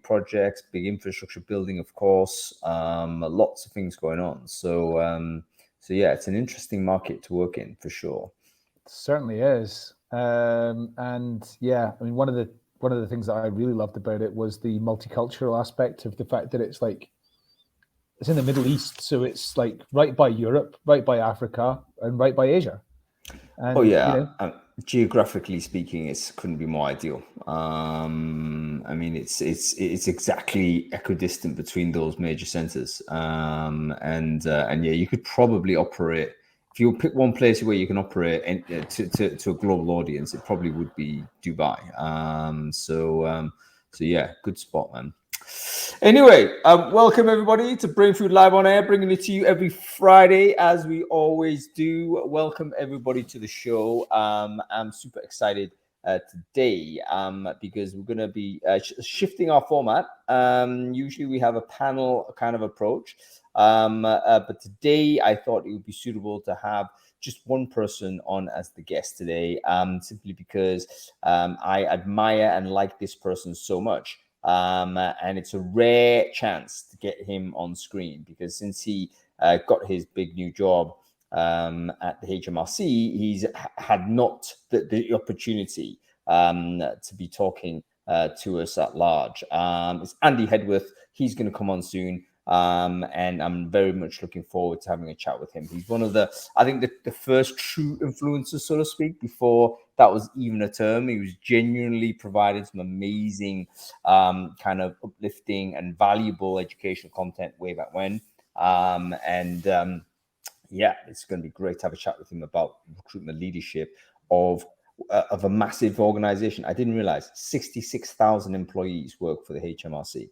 projects, big infrastructure building, of course, lots of things going on. So yeah, it's an interesting market to work in for sure. It certainly is. And yeah, I mean, one of the things that I really loved about it was the multicultural aspect of the fact that it's in the Middle East, so it's like right by Europe, right by Africa, and right by Asia. And, oh yeah, geographically speaking, it couldn't be more ideal. I mean, it's exactly equidistant between those major centers, and yeah, you could probably operate. If you pick one place where you can operate to a global audience, it probably would be Dubai. So yeah, good spot, man. Anyway, welcome everybody to Brainfood Live on Air, bringing it to you every Friday as we always do. Welcome everybody to the show. I'm super excited today because we're going to be shifting our format. Usually we have a panel kind of approach, but today I thought it would be suitable to have just one person on as the guest today, simply because I admire and like this person so much. And it's a rare chance to get him on screen because since he got his big new job at the HMRC, he's had not the opportunity to be talking to us at large. It's Andy Headworth. He's going to come on soon. And I'm very much looking forward to having a chat with him. He's one of I think the first true influencers, so to speak, before that was even a term. He was genuinely provided some amazing kind of uplifting and valuable educational content way back when. Yeah, it's going to be great to have a chat with him about recruitment leadership of a massive organization. I didn't realize 66,000 employees work for the HMRC.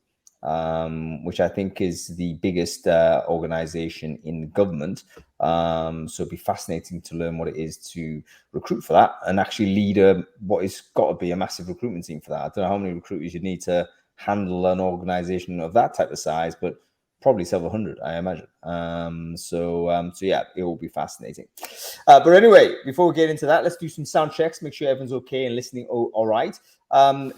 Which I think is the biggest organization in the government. So it'd be fascinating to learn what it is to recruit for that and actually lead what is got to be a massive recruitment team for that. I don't know how many recruiters you need to handle an organization of that type of size, but probably several hundred, I imagine. So yeah, it will be fascinating. But anyway, before we get into that, let's do some sound checks, make sure everyone's okay and listening all right.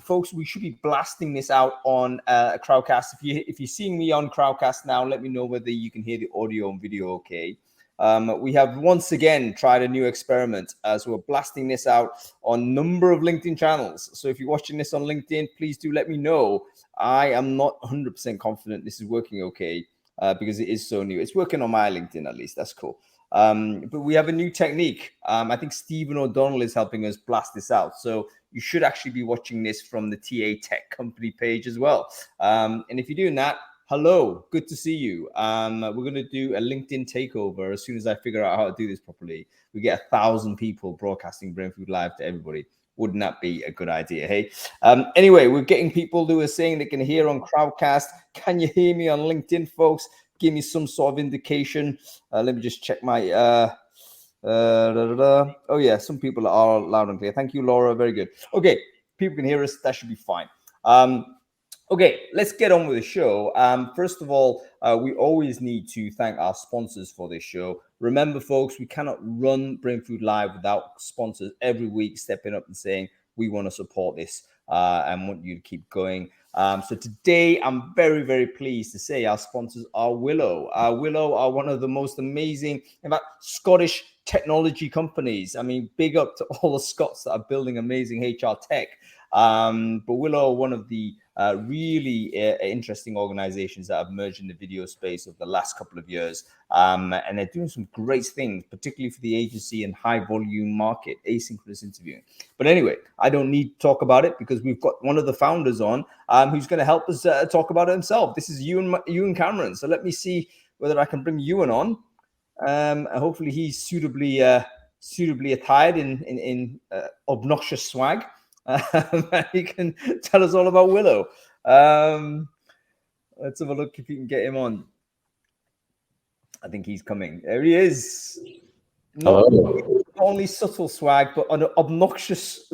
Folks, we should be blasting this out on Crowdcast. If you're seeing me on Crowdcast now, let me know whether you can hear the audio and video okay. We have once again tried a new experiment. So we're blasting this out on a number of LinkedIn channels. So if you're watching this on LinkedIn, please do let me know. I am not 100% confident this is working okay because it is so new. It's working on my LinkedIn at least. That's cool. But we have a new technique. I think Stephen O'Donnell is helping us blast this out. So you should actually be watching this from the TA Tech Company page as well. And if you're doing that, hello, good to see you. We're going to do a LinkedIn takeover as soon as I figure out how to do this properly. We get 1,000 people broadcasting Brainfood Live to everybody. Wouldn't that be a good idea? Hey, anyway, we're getting people who are saying they can hear on Crowdcast. Can you hear me on LinkedIn, folks? Give me some sort of indication. Let me just check my. Oh yeah, some people are loud and clear. Thank you, Laura. Very good. Okay, people can hear us. That should be fine. Okay, let's get on with the show. First of all, we always need to thank our sponsors for this show. Remember, folks, we cannot run Brainfood Live without sponsors every week stepping up and saying, we want to support this and want you to keep going. So today, I'm very, very pleased to say our sponsors are Willow. Willow are one of the most amazing, in fact, Scottish technology companies. I mean, big up to all the Scots that are building amazing HR tech. But Willow are one of the really interesting organizations that have emerged in the video space over the last couple of years. And they're doing some great things, particularly for the agency and high volume market, asynchronous interviewing. But anyway, I don't need to talk about it because we've got one of the founders on who's going to help us talk about it himself. This is Ewan Cameron. So let me see whether I can bring Ewan on. Hopefully he's suitably attired in obnoxious swag. He can tell us all about Willow. Let's have a look if you can get him on. I think he's coming. There he is. Not only subtle swag, but an obnoxious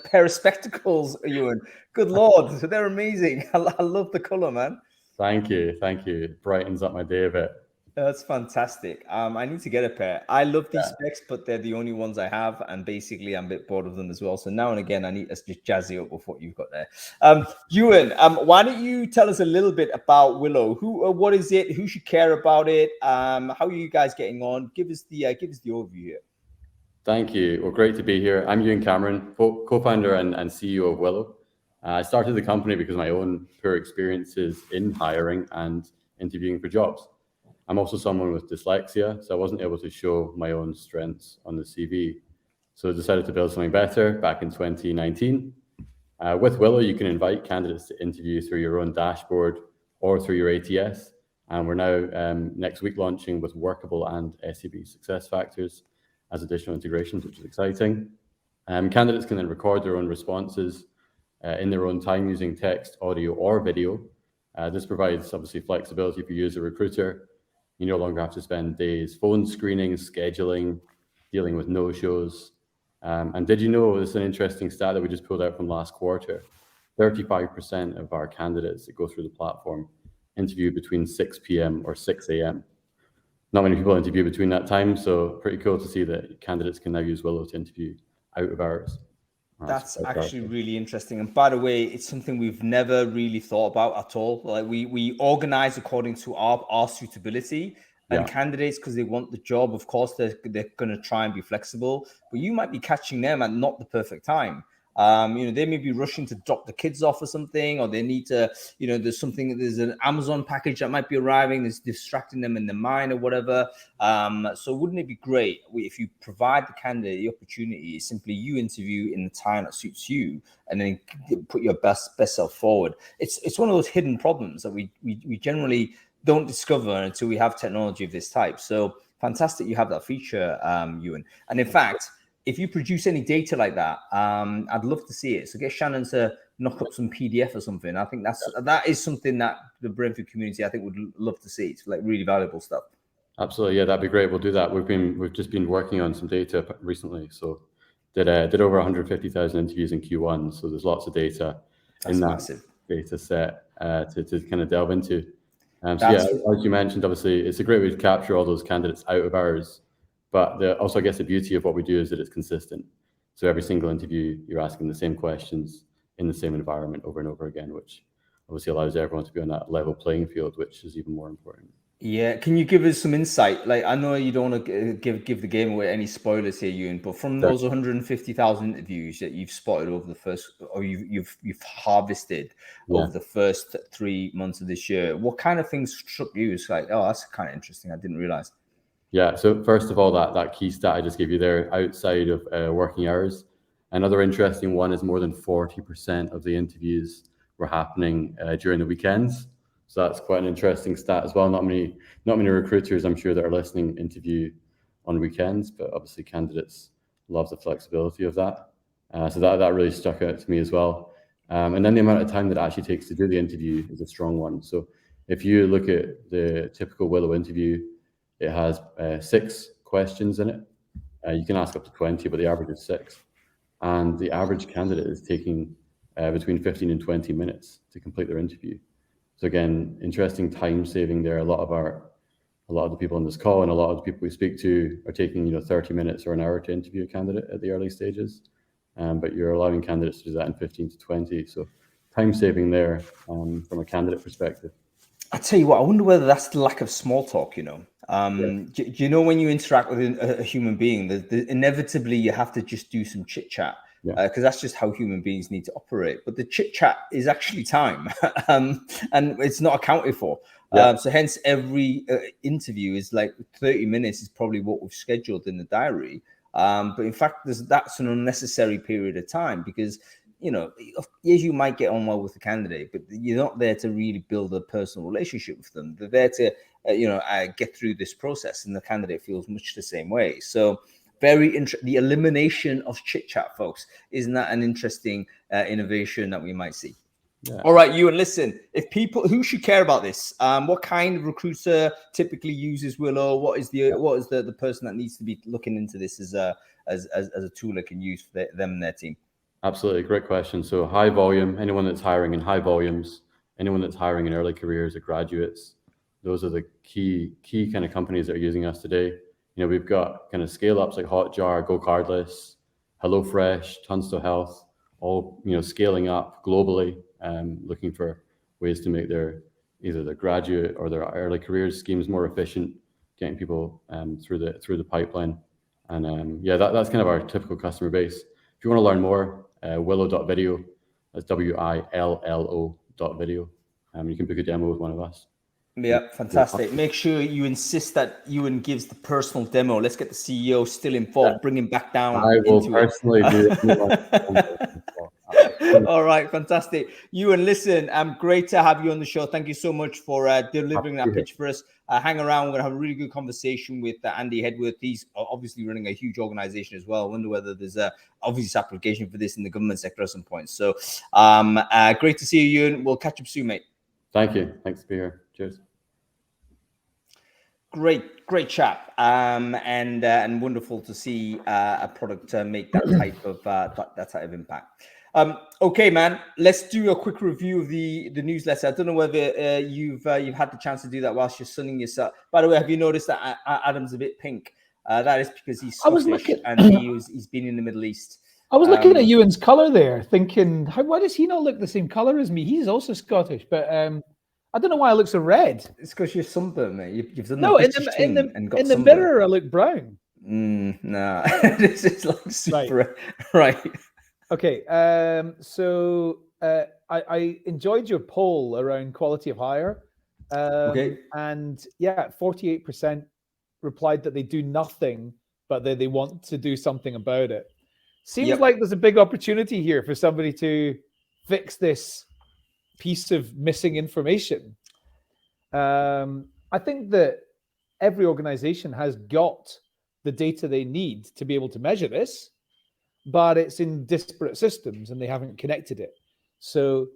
pair of spectacles, Ewan. Good Lord, they're amazing. I love the color, man. Thank you. It brightens up my day a bit. That's fantastic. I need to get a pair. I love these specs, but they're the only ones I have, and basically I'm a bit bored of them as well. So now and again, I need to just jazz it up with what you've got there. Ewan, why don't you tell us a little bit about Willow? What is it? Who should care about it? How are you guys getting on? Give us the overview here. Thank you. Well, great to be here. I'm Ewan Cameron, co-founder and CEO of Willow. I started the company because of my own poor experiences in hiring and interviewing for jobs. I'm also someone with dyslexia, so I wasn't able to show my own strengths on the CV. So I decided to build something better back in 2019. With Willow, you can invite candidates to interview through your own dashboard or through your ATS. And we're now next week launching with Workable and SAP Success Factors as additional integrations, which is exciting. Candidates can then record their own responses in their own time using text, audio, or video. This provides obviously flexibility for you as a recruiter. You no longer have to spend days phone screening, scheduling, dealing with no-shows. And did you know, this is an interesting stat that we just pulled out from last quarter, 35% of our candidates that go through the platform interview between 6 p.m. or 6 a.m. Not many people interview between that time, so pretty cool to see that candidates can now use Willow to interview out of hours. That's actually really interesting. And by the way, it's something we've never really thought about at all. Like we organize according to our suitability, and candidates, because they want the job, of course, they're going to try and be flexible, but you might be catching them at not the perfect time. They may be rushing to drop the kids off or something, or they need to, there's an Amazon package that might be arriving that's distracting them in their mind or whatever. So wouldn't it be great if you provide the candidate the opportunity, simply you interview in the time that suits you and then put your best self forward? It's one of those hidden problems that we generally don't discover until we have technology of this type. So fantastic you have that feature, Ewan. And in fact, if you produce any data like that, I'd love to see it. So get Shannon to knock up some PDF or something. I think that is something that the Brainfood community, I think, would love to see. It's like really valuable stuff. Absolutely, yeah, that'd be great. We'll do that. We've just been working on some data recently. So did over 150,000 interviews in Q1. So there's lots of data in that massive data set to kind of delve into. As you mentioned, obviously, it's a great way to capture all those candidates out of hours. But also, I guess the beauty of what we do is that it's consistent. So every single interview, you're asking the same questions in the same environment over and over again, which obviously allows everyone to be on that level playing field, which is even more important. Yeah, can you give us some insight? Like, I know you don't want to give the game away any spoilers here, Ewan, but from those 150,000 interviews that you've spotted over the first, or you've harvested over the first 3 months of this year, what kind of things struck you? It's like, oh, that's kind of interesting. I didn't realize. Yeah, so first of all, that key stat I just gave you there, outside of working hours. Another interesting one is more than 40% of the interviews were happening during the weekends. So that's quite an interesting stat as well. Not many recruiters, I'm sure, that are listening interview on weekends, but obviously candidates love the flexibility of that. So that really stuck out to me as well. And then the amount of time that it actually takes to do the interview is a strong one. So if you look at the typical Willow interview, it has 6 questions in it. You can ask up to 20, but the average is 6. And the average candidate is taking between 15 and 20 minutes to complete their interview. So again, interesting time saving there. A lot of the people on this call and a lot of the people we speak to are taking 30 minutes or an hour to interview a candidate at the early stages. But you're allowing candidates to do that in 15 to 20. So time saving there from a candidate perspective. I tell you what, I wonder whether that's the lack of small talk, Do you know when you interact with a human being, inevitably you have to just do some chit chat because that's just how human beings need to operate. But the chit chat is actually time, and it's not accounted for. So hence every interview is like 30 minutes is probably what we've scheduled in the diary. But in fact, that's an unnecessary period of time because, yes, you might get on well with the candidate, but you're not there to really build a personal relationship with them. They're there to, get through this process, and the candidate feels much the same way. So the elimination of chit chat, folks, isn't that an interesting innovation that we might see? Yeah. All right, Ewan, listen, who should care about this? What kind of recruiter typically uses Willow? What is the person that needs to be looking into this as a tool they can use for them and their team? Absolutely, great question. So high volume, anyone that's hiring in high volumes, anyone that's hiring in early careers or graduates, those are the key kind of companies that are using us today. We've got kind of scale ups like Hotjar, Go Cardless, HelloFresh, Tunstall Health, all scaling up globally, looking for ways to make either their graduate or their early careers schemes more efficient, getting people through the pipeline. And that's kind of our typical customer base. If you want to learn more, willow.video, that's WILLO.video. You can book a demo with one of us. Yeah, fantastic. Make sure you insist that Ewan gives the personal demo. Let's get the CEO still involved, bring him back down. I will personally do it. All right, fantastic. Ewan, listen, great to have you on the show. Thank you so much for delivering that pitch for us. Hang around. We're going to have a really good conversation with Andy Headworth. He's obviously running a huge organization as well. I wonder whether there's a obvious application for this in the government sector at some point. So great to see you, Ewan. We'll catch up soon, mate. Thank you. Thanks to be here. Cheers. Great chat, and wonderful to see a product make that type of impact. Okay, man. Let's do a quick review of the newsletter. I don't know whether you've had the chance to do that whilst you're sunning yourself. By the way, have you noticed that Adam's a bit pink? That is because he's Scottish and he's been in the Middle East. I was looking at Ewan's colour there, thinking, why does he not look the same colour as me? He's also Scottish, but I don't know why I look so red. It's because you're sunburned, mate. You've done no, in the mirror I look brown. Nah, this is like super right. Okay, so I enjoyed your poll around quality of hire. Okay, and 48% replied that they do nothing, but they want to do something about it. Seems like there's a big opportunity here for somebody to fix this piece of missing information. I think that every organization has got the data they need to be able to measure this, but it's in disparate systems and they haven't connected it. So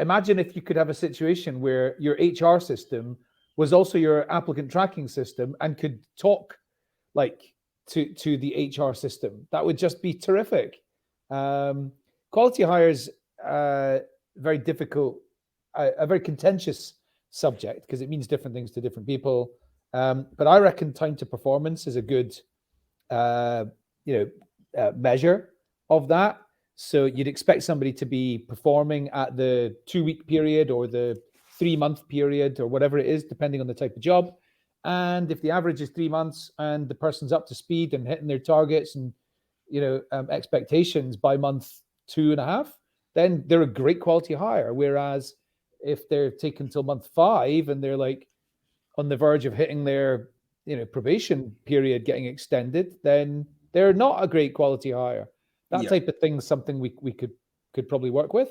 imagine if you could have a situation where your HR system was also your applicant tracking system and could talk like to the HR system. That would just be terrific. Quality hires very difficult, a very contentious subject because it means different things to different people. But I reckon time to performance is a good, measure of that. So you'd expect somebody to be performing at the 2-week period or the 3-month period or whatever it is, depending on the type of job. And if the average is 3 months and the person's up to speed and hitting their targets and expectations by month 2.5, then they're a great quality hire. Whereas if they're taken till month 5 and they're like on the verge of hitting their probation period getting extended, then they're not a great quality hire. That type of thing is something we could probably work with.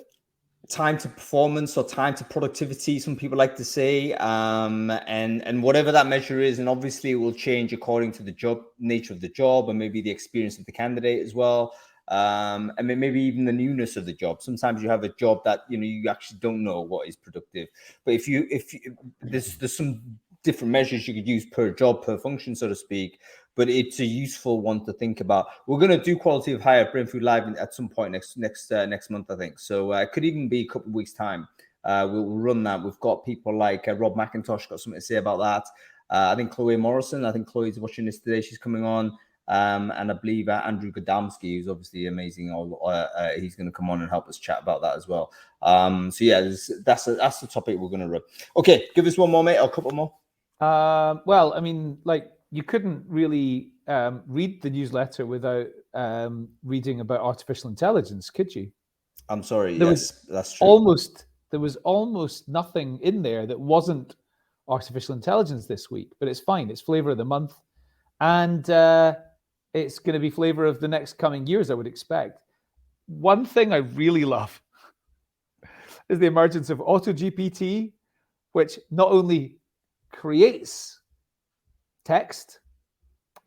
Time to performance or time to productivity, some people like to say, and whatever that measure is, and obviously it will change according to the job nature of the job and maybe the experience of the candidate as well, and maybe even the newness of the job. Sometimes you have a job that you actually don't know what is productive, but if there's some different measures you could use per job, per function, so to speak. But it's a useful one to think about. We're going to do quality of hire at Brainfood Live at some point next month, I think. So it could even be a couple of weeks' time. We'll run that. We've got people like Rob McIntosh got something to say about that. I think Chloe Morrison. I think Chloe's watching this today. She's coming on. And I believe Andrew Godamski, who's obviously amazing. He's going to come on and help us chat about that as well. That's the topic we're going to run. Okay, give us one more, mate, or a couple more. Well, I mean, you couldn't really read the newsletter without reading about artificial intelligence, could you? I'm sorry. That's true. There was almost nothing in there that wasn't artificial intelligence this week, but it's fine. It's flavor of the month. And it's going to be flavor of the next coming years, I would expect. One thing I really love is the emergence of AutoGPT, which not only creates text,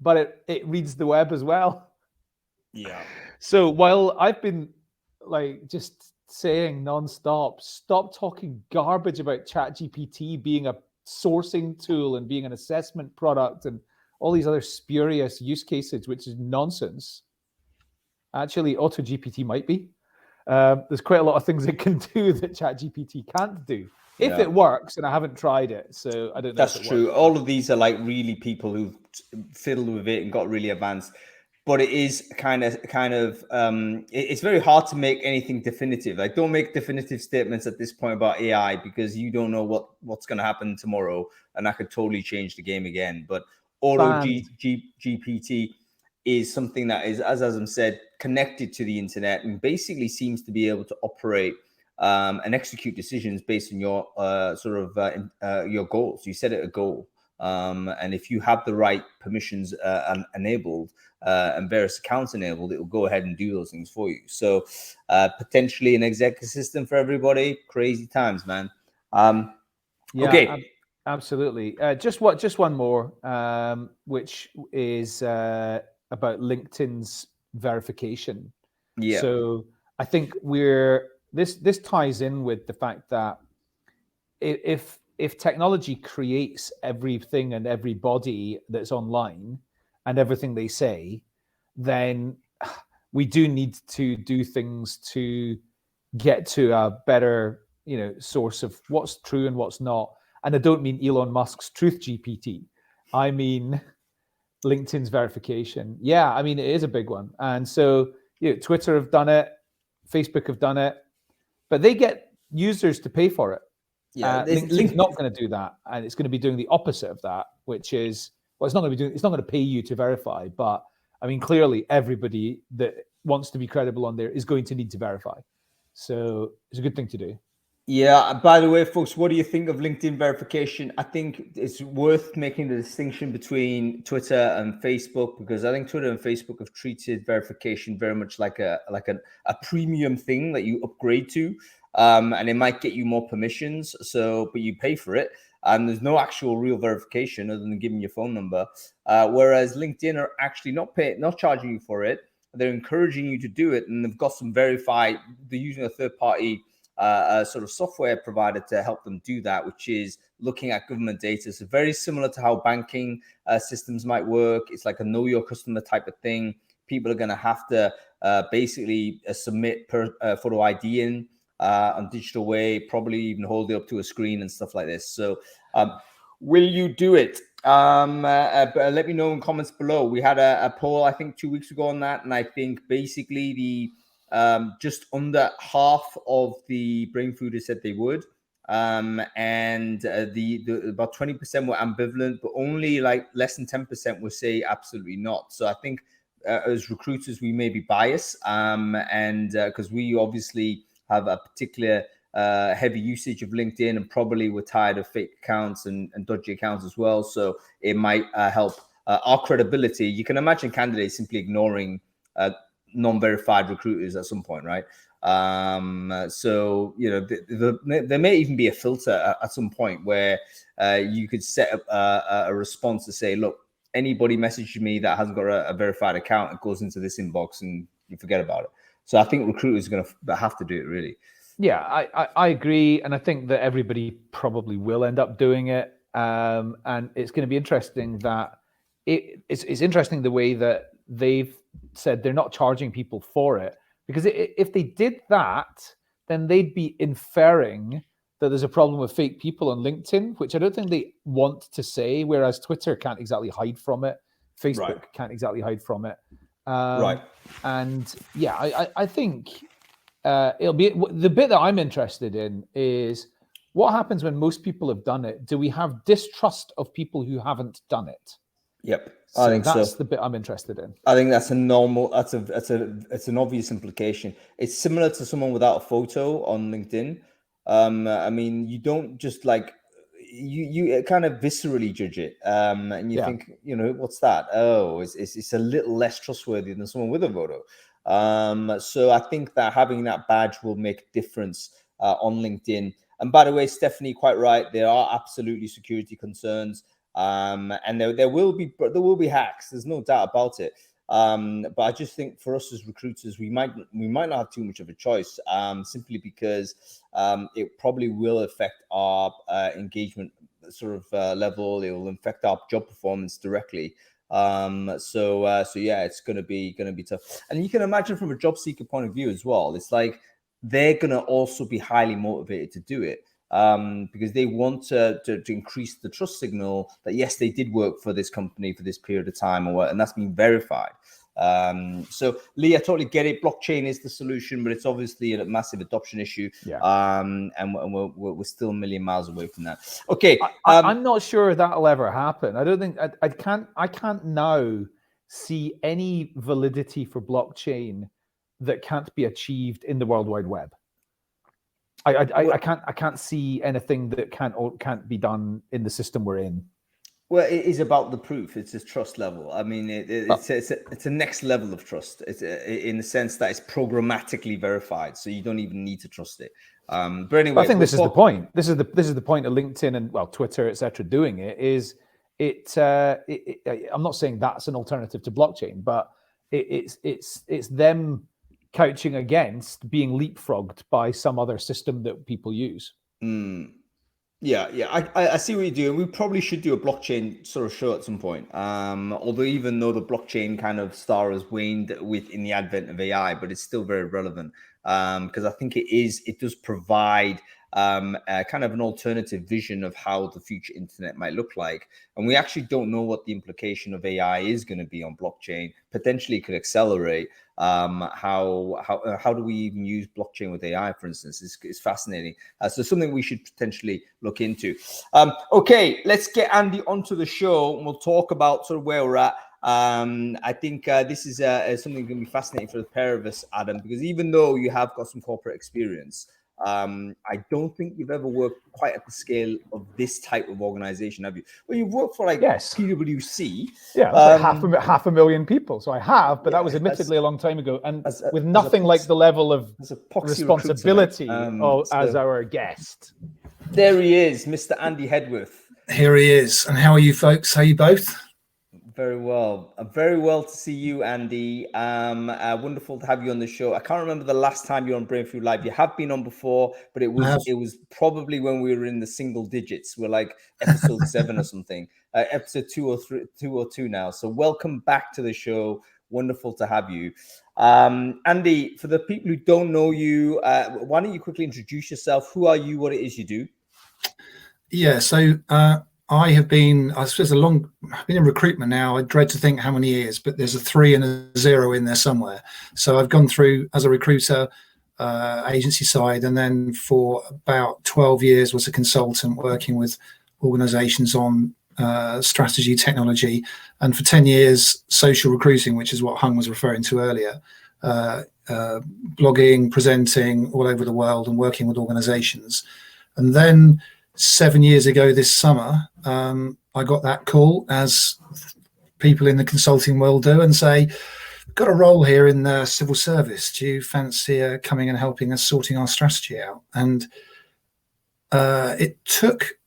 but it reads the web as well. Yeah. So while I've been just saying nonstop, stop talking garbage about ChatGPT being a sourcing tool and being an assessment product and all these other spurious use cases, which is nonsense. Actually, AutoGPT might be. There's quite a lot of things it can do that ChatGPT can't do. If it works, and I haven't tried it, so I don't know. That's true. All of these are like really people who've fiddled with it and got really advanced. But it is it's very hard to make anything definitive. Like, don't make definitive statements at this point about AI, because you don't know what's going to happen tomorrow, and that could totally change the game again. But GPT is something that is, as Azam said, connected to the internet and basically seems to be able to operate and execute decisions based on your your goals. You set it a goal. And if you have the right permissions enabled and various accounts enabled, it will go ahead and do those things for you. So potentially an exec assistant for everybody. Crazy times, man. Okay. Absolutely. Just one more, which is about LinkedIn's verification. Yeah. So I think this ties in with the fact that if technology creates everything and everybody that's online and everything they say, then we do need to do things to get to a better, source of what's true and what's not. And I don't mean Elon Musk's Truth GPT. I mean LinkedIn's verification. Yeah, I mean, it is a big one. And so Twitter have done it, Facebook have done it, but they get users to pay for it. Yeah, LinkedIn's not going to do that, and it's going to be doing the opposite of that, which is, well, it's not going to pay you to verify, but I mean, clearly everybody that wants to be credible on there is going to need to verify. So it's a good thing to do. Yeah. By the way, folks, what do you think of LinkedIn verification? I think it's worth making the distinction between Twitter and Facebook, because I think Twitter and Facebook have treated verification very much like a premium thing that you upgrade to. And it might get you more permissions, but you pay for it, and there's no actual real verification other than giving your phone number. Whereas LinkedIn are actually not charging you for it; they're encouraging you to do it, and they've got some verified. They're using a third-party sort of software provider to help them do that, which is looking at government data. So very similar to how banking systems might work. It's like a know your customer type of thing. People are going to have to basically submit photo ID in. On digital way, probably even hold it up to a screen and stuff like this. So will you do it? Let me know in comments below. We had a poll, I think 2 weeks ago on that, and I think basically the just under half of the Brainfooders said they would, and the about 20% were ambivalent, but only like less than 10% would say absolutely not. So I think as recruiters we may be biased, and because we obviously have a particular heavy usage of LinkedIn, and probably we're tired of fake accounts and dodgy accounts as well. So it might help our credibility. You can imagine candidates simply ignoring non-verified recruiters at some point, right? So there may even be a filter at some point where you could set up a response to say, look, anybody messaging me that hasn't got a verified account, it goes into this inbox and you forget about it. So I think recruiters are going to have to do it, really. Yeah, I agree. And I think that everybody probably will end up doing it. And it's going to be interesting that it's interesting the way that they've said they're not charging people for it. Because if they did that, then they'd be inferring that there's a problem with fake people on LinkedIn, which I don't think they want to say, whereas Twitter can't exactly hide from it. Facebook can't exactly hide from it. Right. And yeah, I think it'll be the bit that I'm interested in is what happens when most people have done it. Do we have distrust of people who haven't done it? Yep, so I think that's so. the bit I'm interested in. I think that's it's an obvious implication. It's similar to someone without a photo on LinkedIn. I mean, you don't just like you kind of viscerally judge it, and you think, what's that? Oh, it's a little less trustworthy than someone with a photo. So I think that having that badge will make a difference on LinkedIn. And by the way, Stephanie, quite right. There are absolutely security concerns, and there will be hacks. There's no doubt about it. But I just think for us as recruiters, we might not have too much of a choice, simply because it probably will affect our engagement sort of level. It will affect our job performance directly. So yeah, it's gonna be tough. And you can imagine from a job seeker point of view as well. It's like they're gonna also be highly motivated to do it. because they want to increase the trust signal that yes, they did work for this company for this period of time, and that's been verified. So Lee, I totally get it. Blockchain is the solution, but it's obviously a massive adoption issue. And we're still a million miles away from that. Okay, I'm not sure that'll ever happen. I don't think I can't now see any validity for blockchain that can't be achieved in the World Wide Web. I can't see anything that can't be done in the system we're in. Well, it is about the proof. It's a trust level. I mean, it's a next level of trust. It's in the sense that it's programmatically verified, so you don't even need to trust it. But anyway, I think this is the point. This is the point of LinkedIn and Twitter, etc. doing it. Is it? I'm not saying that's an alternative to blockchain, but it's them couching against being leapfrogged by some other system that people use. Yeah, I see what you're doing. We probably should do a blockchain sort of show at some point. Although even though the blockchain kind of star has waned in the advent of AI, but it's still very relevant because I think it does provide kind of an alternative vision of how the future internet might look like. And we actually don't know what the implication of AI is going to be on blockchain. Potentially it could accelerate. How do we even use blockchain with AI, for instance? It's fascinating. So something we should potentially look into. Okay, let's get Andy onto the show and we'll talk about sort of where we're at. I think this is something going to be fascinating for the pair of us, Adam, because even though you have got some corporate experience, I don't think you've ever worked quite at the scale of this type of organization, have you? Well, you've worked for PwC. Yeah, like half a million people. So I have, but that was admittedly a long time ago, and with nothing like the level of responsibility as our guest. There he is, Mr. Andy Headworth. Here he is. And how are you folks? How are you both? Very well. Very well to see you, Andy. Wonderful to have you on the show. I can't remember the last time you were on Brainfood Live. You have been on before, but it was probably when we were in the single digits. We're like episode 7 or something. Episode 202 now. So welcome back to the show. Wonderful to have you. Andy, for the people who don't know you, why don't you quickly introduce yourself? Who are you? What it is you do? Yeah, so I've been in recruitment now. I dread to think how many years, but there's a 3 and a 0 in there somewhere. So I've gone through as a recruiter, agency side, and then for about 12 years was a consultant working with organizations on strategy, technology, and for 10 years, social recruiting, which is what Hung was referring to earlier, blogging, presenting all over the world and working with organizations. And then 7 years ago this summer, I got that call, as people in the consulting world do, and say, got a role here in the civil service. Do you fancy coming and helping us sorting our strategy out? And it took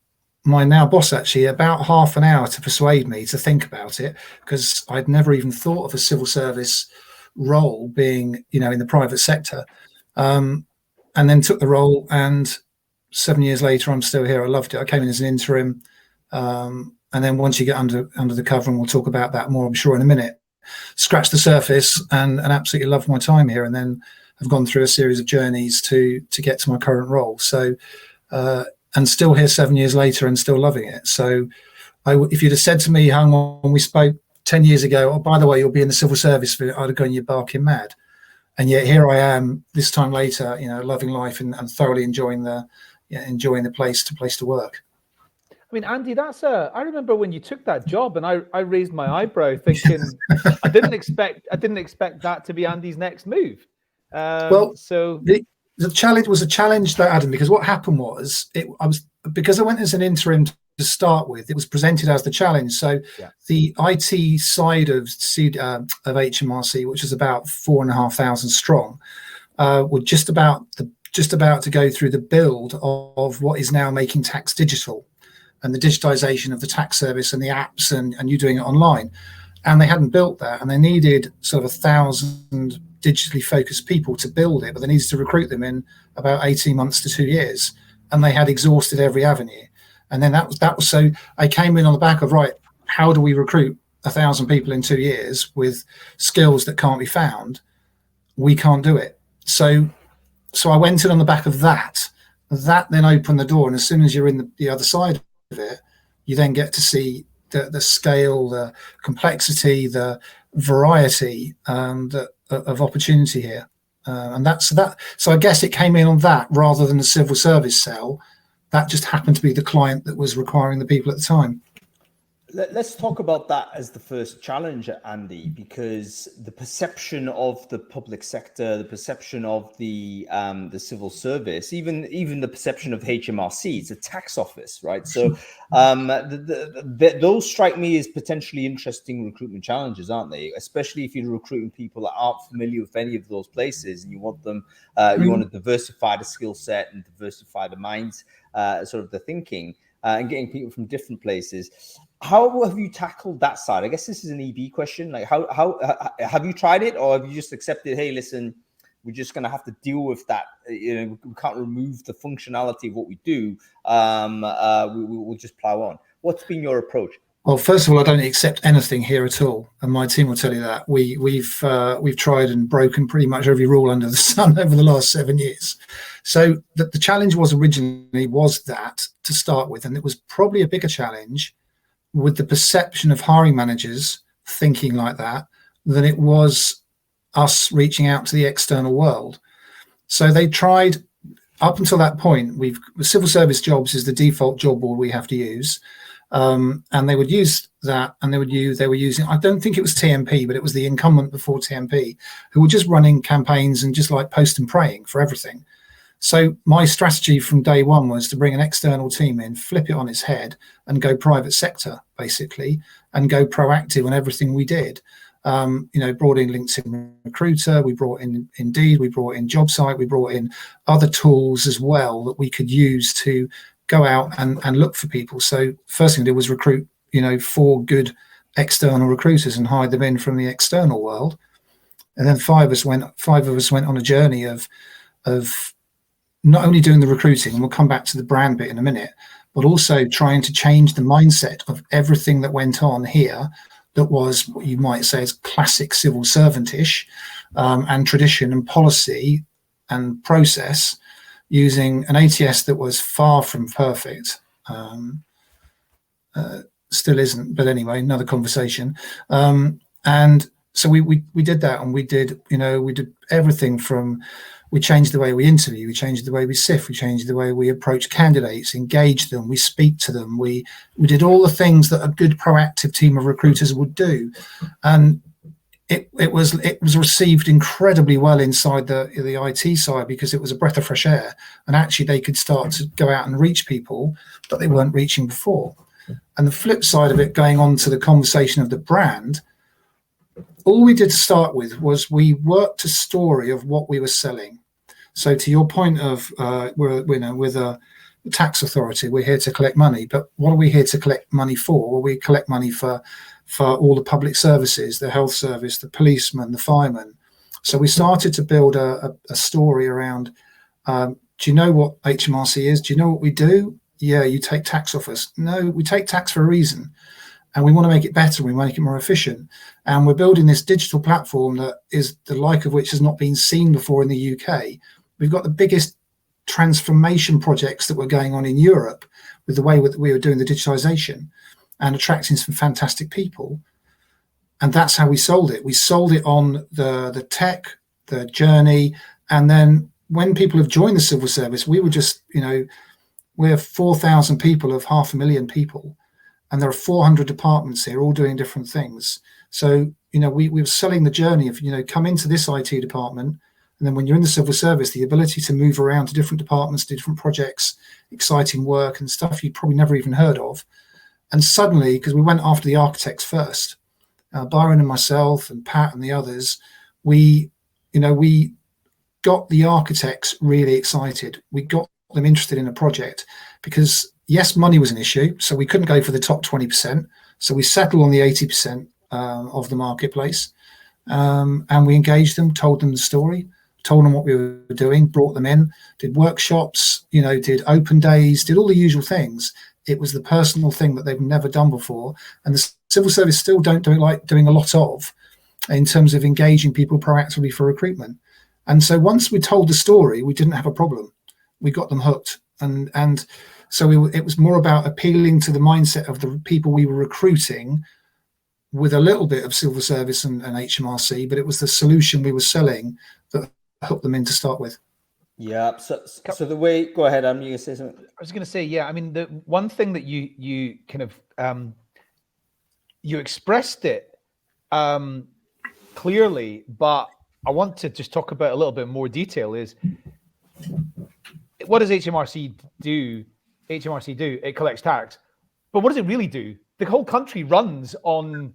my now boss actually about half an hour to persuade me to think about it, because I'd never even thought of a civil service role being, in the private sector, and then took the role. And 7 years later, I'm still here. I loved it. I came in as an interim. And then once you get under the cover, and we'll talk about that more, I'm sure, in a minute, scratched the surface and absolutely loved my time here. And then I've gone through a series of journeys to get to my current role. So, and still here 7 years later and still loving it. So if you'd have said to me, Hung, when we spoke 10 years ago, oh, by the way, you'll be in the civil service, I'd have gone, you're barking mad. And yet here I am this time later, loving life and thoroughly enjoying the place to work. I mean, Andy, I remember when you took that job, and I raised my eyebrow thinking I didn't expect that to be Andy's next move. The challenge was a challenge, though, Adam, because what happened was because I went as an interim to start with, it was presented as the challenge. So the IT side of HMRC, which is about 4,500 strong, were just about to go through the build of what is now making tax digital, and the digitization of the tax service and the apps and you doing it online. And they hadn't built that, and they needed sort of 1,000 digitally focused people to build it, but they needed to recruit them in about 18 months to 2 years, and they had exhausted every avenue. And then that was so I came in on the back of, right, how do we recruit 1,000 people in 2 years with skills that can't be found? We can't do it. So I went in on the back of that, that then opened the door. And as soon as you're in the other side of it, you then get to see the scale, the complexity, the variety of opportunity here. And that's that. So I guess it came in on that rather than the civil service sale. That just happened to be the client that was requiring the people at the time. Let's talk about that as the first challenge, Andy, because the perception of the public sector, the perception of the civil service, even the perception of HMRC, it's a tax office, right? So those strike me as potentially interesting recruitment challenges, aren't they? Especially if you're recruiting people that aren't familiar with any of those places, and you want them, you want to diversify the skill set and diversify the minds, sort of the thinking, and getting people from different places. How have you tackled that side? I guess this is an EB question. Like, how have you tried it, or have you just accepted, hey, listen, we're just going to have to deal with that? You know, we can't remove the functionality of what we do. We'll just plow on. What's been your approach? Well, first of all, I don't accept anything here at all, and my team will tell you that. We've tried and broken pretty much every rule under the sun over the last 7 years. So the challenge was originally that to start with, and it was probably a bigger challenge with the perception of hiring managers thinking like that than it was us reaching out to the external world. So they tried up until that point. Civil service jobs is the default job board we have to use. And they would use that, and they were using, I don't think it was TMP, but it was the incumbent before TMP, who were just running campaigns and just like post and praying for everything. So my strategy from day one was to bring an external team in, flip it on its head, and go private sector, basically, and go proactive on everything we did. Brought in LinkedIn Recruiter, we brought in Indeed, we brought in JobSite, we brought in other tools as well that we could use to go out and look for people. So first thing we did was recruit, 4 good external recruiters and hire them in from the external world. And then 5 of us went on a journey of not only doing the recruiting, and we'll come back to the brand bit in a minute, but also trying to change the mindset of everything that went on here that was what you might say is classic civil servant-ish, and tradition and policy and process, using an ATS that was far from perfect. Still isn't, but anyway, another conversation. And so we did that, and we did everything from, we changed the way we interview, we changed the way we sift, we changed the way we approach candidates, engage them, we speak to them, we did all the things that a good proactive team of recruiters would do. And it was received incredibly well inside the IT side, because it was a breath of fresh air, and actually they could start to go out and reach people that they weren't reaching before. And the flip side of it, going on to the conversation of the brand, all we did to start with was we worked a story of what we were selling. So to your point of we're with a tax authority, we're here to collect money, but what are we here to collect money for? Well, we collect money for all the public services, the health service, the policemen, the firemen. So we started to build a story around, do you know what HMRC is? Do you know what we do? Yeah, you take tax off us. No, we take tax for a reason. And we want to make it better, we make it more efficient. And we're building this digital platform that is the like of which has not been seen before in the UK. We've got the biggest transformation projects that were going on in Europe with the way we were doing the digitization and attracting some fantastic people. And that's how we sold it. We sold it on the tech, the journey. And then when people have joined the civil service, we were just, we're 4,000 people of 500,000 people. And there are 400 departments here, all doing different things. So, we were selling the journey of, come into this IT department. And then when you're in the civil service, the ability to move around to different departments, to different projects, exciting work and stuff you'd probably never even heard of. And suddenly, because we went after the architects first, Byron and myself and Pat and the others, we got the architects really excited. We got them interested in a project because, yes, money was an issue. So we couldn't go for the top 20%. So we settled on the 80% of the marketplace. And we engaged them, told them the story, told them what we were doing, brought them in, did workshops, did open days, did all the usual things. It was the personal thing that they've never done before. And the civil service still don't do it like doing a lot of in terms of engaging people proactively for recruitment. And so once we told the story, we didn't have a problem. we got them hooked. And so it was more about appealing to the mindset of the people we were recruiting, with a little bit of civil service and HMRC, but it was the solution we were selling that hooked them in to start with. Yeah. So the way, go ahead. I'm going to say something. I was going to say, yeah. I mean, the one thing that you kind of you expressed it clearly, but I want to just talk about a little bit more detail. Is what does HMRC do? It collects tax, but what does it really do? The whole country runs on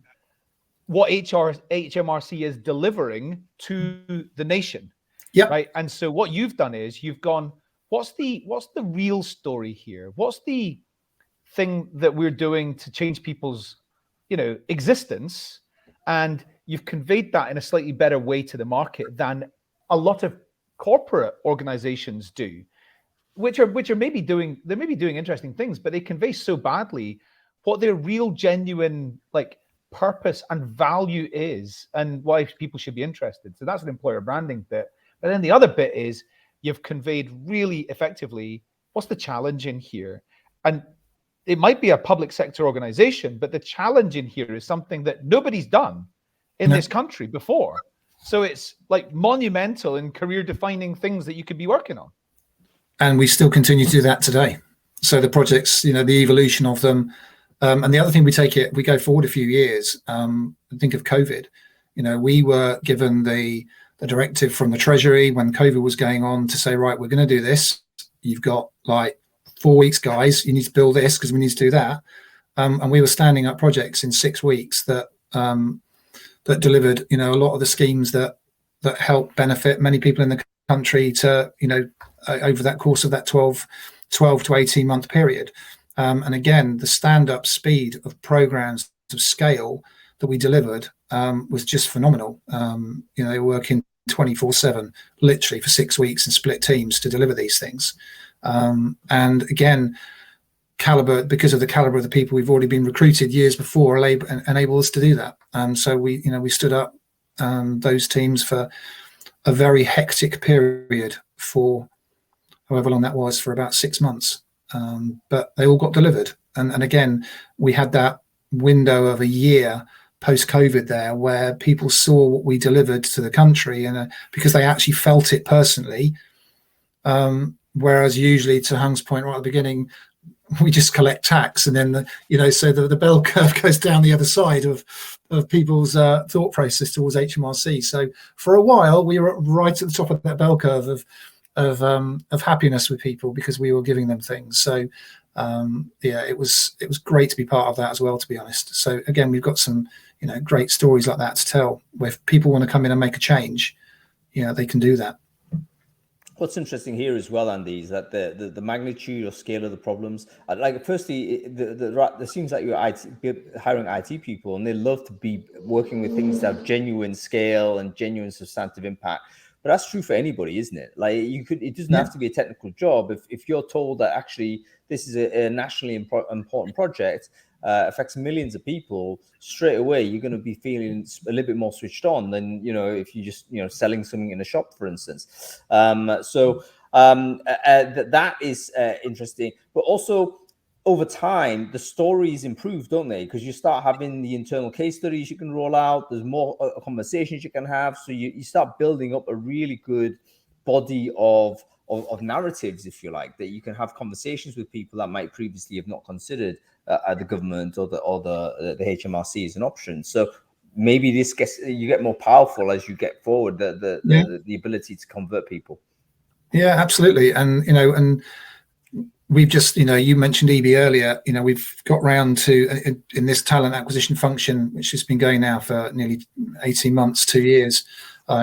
what HMRC is delivering to the nation. Yeah. Right. And so what you've done is you've gone, what's the real story here? What's the thing that we're doing to change people's, existence? And you've conveyed that in a slightly better way to the market than a lot of corporate organizations do, which are maybe doing interesting things, but they convey so badly what their real genuine purpose and value is and why people should be interested. So that's an employer branding bit. But then the other bit is you've conveyed really effectively what's the challenge in here. And it might be a public sector organization, but the challenge in here is something that nobody's done in this country before. So it's monumental and career defining things that you could be working on. And we still continue to do that today. So the projects, the evolution of them. And the other thing, we go forward a few years, think of COVID. We were given the directive from the Treasury when COVID was going on to say, right, we're going to do this. You've got 4 weeks, guys. You need to build this because we need to do that. And we were standing up projects in 6 weeks that delivered, a lot of the schemes that help benefit many people in the country to, over that course of that 12 to 18 month period. And again, the stand-up speed of programs of scale that we delivered was just phenomenal. They were working 24/7, literally for 6 weeks, and split teams to deliver these things. And again, because of the caliber of the people we've already been recruited years before, enable us to do that. So we stood up those teams for a very hectic period for however long that was, for about 6 months. But they all got delivered. And again, we had that window of a year post-COVID there where people saw what we delivered to the country, and because they actually felt it personally. Whereas usually, to Hung's point right at the beginning, we just collect tax, and then so the bell curve goes down the other side of people's thought process towards HMRC. So for a while, we were right at the top of that bell curve of happiness with people because we were giving them things. So it was great to be part of that as well, to be honest. So again, we've got some great stories like that to tell, where if people want to come in and make a change, they can do that. What's interesting here as well, Andy, is that the magnitude or scale of the problems. Firstly, there seems like you're hiring IT people, and they love to be working with things that have genuine scale and genuine substantive impact. But that's true for anybody, isn't it? It doesn't have to be a technical job. If you're told that actually this is a nationally important project, affects millions of people, straight away you're going to be feeling a little bit more switched on than if you just selling something in a shop, for instance. That is interesting. But also, over time, the stories improve, don't they? Because you start having the internal case studies you can roll out. There's more conversations you can have. So you start building up a really good body of narratives, if you like, that you can have conversations with people that might previously have not considered the government or the HMRC as an option. So maybe you get more powerful as you get forward, the ability to convert people. Yeah, absolutely. And we've just, you mentioned EB earlier, we've got round to, in this talent acquisition function, which has been going now for nearly 18 months, 2 years,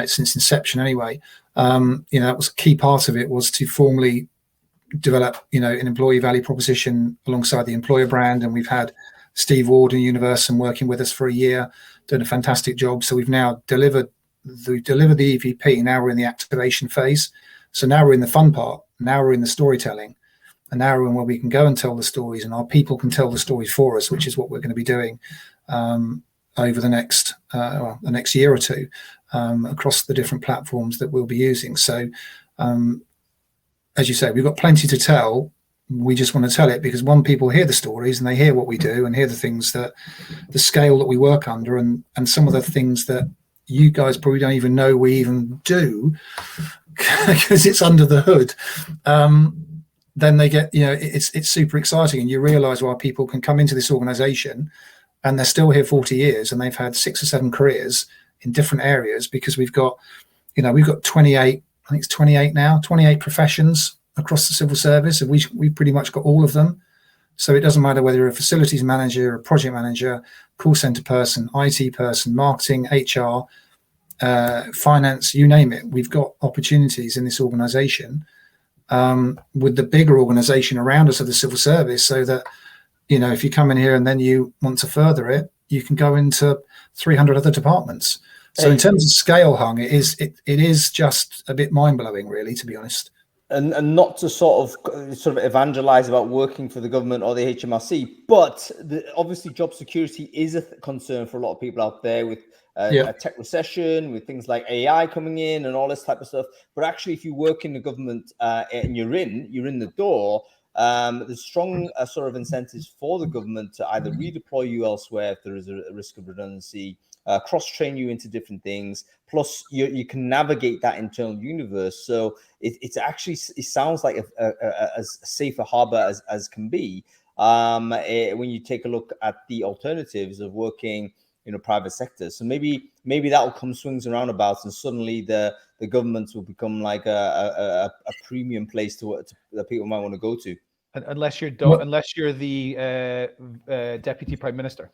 since inception anyway. That was a key part of it, was to formally develop, an employee value proposition alongside the employer brand. And we've had Steve Ward and Universum working with us for a year, doing a fantastic job. So we've now delivered the EVP. Now we're in the activation phase. So now we're in the fun part. Now we're in the storytelling. And now we're in where we can go and tell the stories, and our people can tell the stories for us, which is what we're going to be doing over the next year or two across the different platforms that we'll be using. So as you say, we've got plenty to tell. We just want to tell it because people hear the stories and they hear what we do and hear the things that the scale that we work under and some of the things that you guys probably don't even know we even do because it's under the hood. Then they get, it's super exciting, and you realize why people can come into this organization and they're still here 40 years and they've had 6 or 7 careers in different areas because we've got 28, I think it's 28 now, 28 professions across the civil service, and we pretty much got all of them. So it doesn't matter whether you're a facilities manager, a project manager, call center person, IT person, marketing, HR, finance, you name it. We've got opportunities in this organization with the bigger organization around us of the civil service, so that, if you come in here and then you want to further it, you can go into 300 other departments. So in terms of scale, Hung, it is just a bit mind-blowing, really, to be honest. And not to sort of evangelize about working for the government or the HMRC, but obviously job security is a concern for a lot of people out there with a tech recession, with things like AI coming in and all this type of stuff. But actually, if you work in the government and you're in the door, there's strong sort of incentives for the government to either redeploy you elsewhere if there is a risk of redundancy, cross-train you into different things. Plus, you can navigate that internal universe. So it sounds like as safe a harbor as can be when you take a look at the alternatives of working in a private sector. So maybe that will come swings and roundabouts, and suddenly the governments will become like a premium place that people might want to go to. Unless you're the deputy prime minister.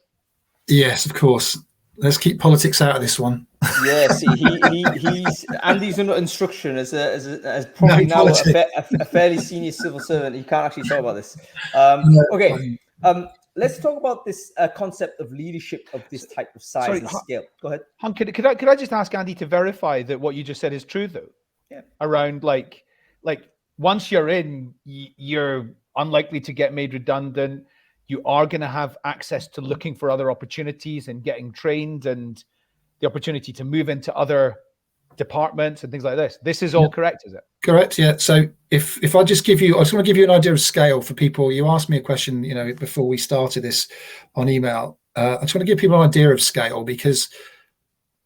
Yes, of course. Let's keep politics out of this one. Yeah, see, he's Andy's under instruction as probably now a fairly senior civil servant. He can't actually talk about this. Okay, let's talk about this concept of leadership of this type of size and scale. Go ahead. Hung, could I just ask Andy to verify that what you just said is true, though? Yeah. Around like once you're in, you're unlikely to get made redundant. You are going to have access to looking for other opportunities and getting trained, and the opportunity to move into other departments and things like this. This is all correct, is it? Correct, yeah. So if I just want to give you an idea of scale for people. You asked me a question, before we started this on email. I just want to give people an idea of scale, because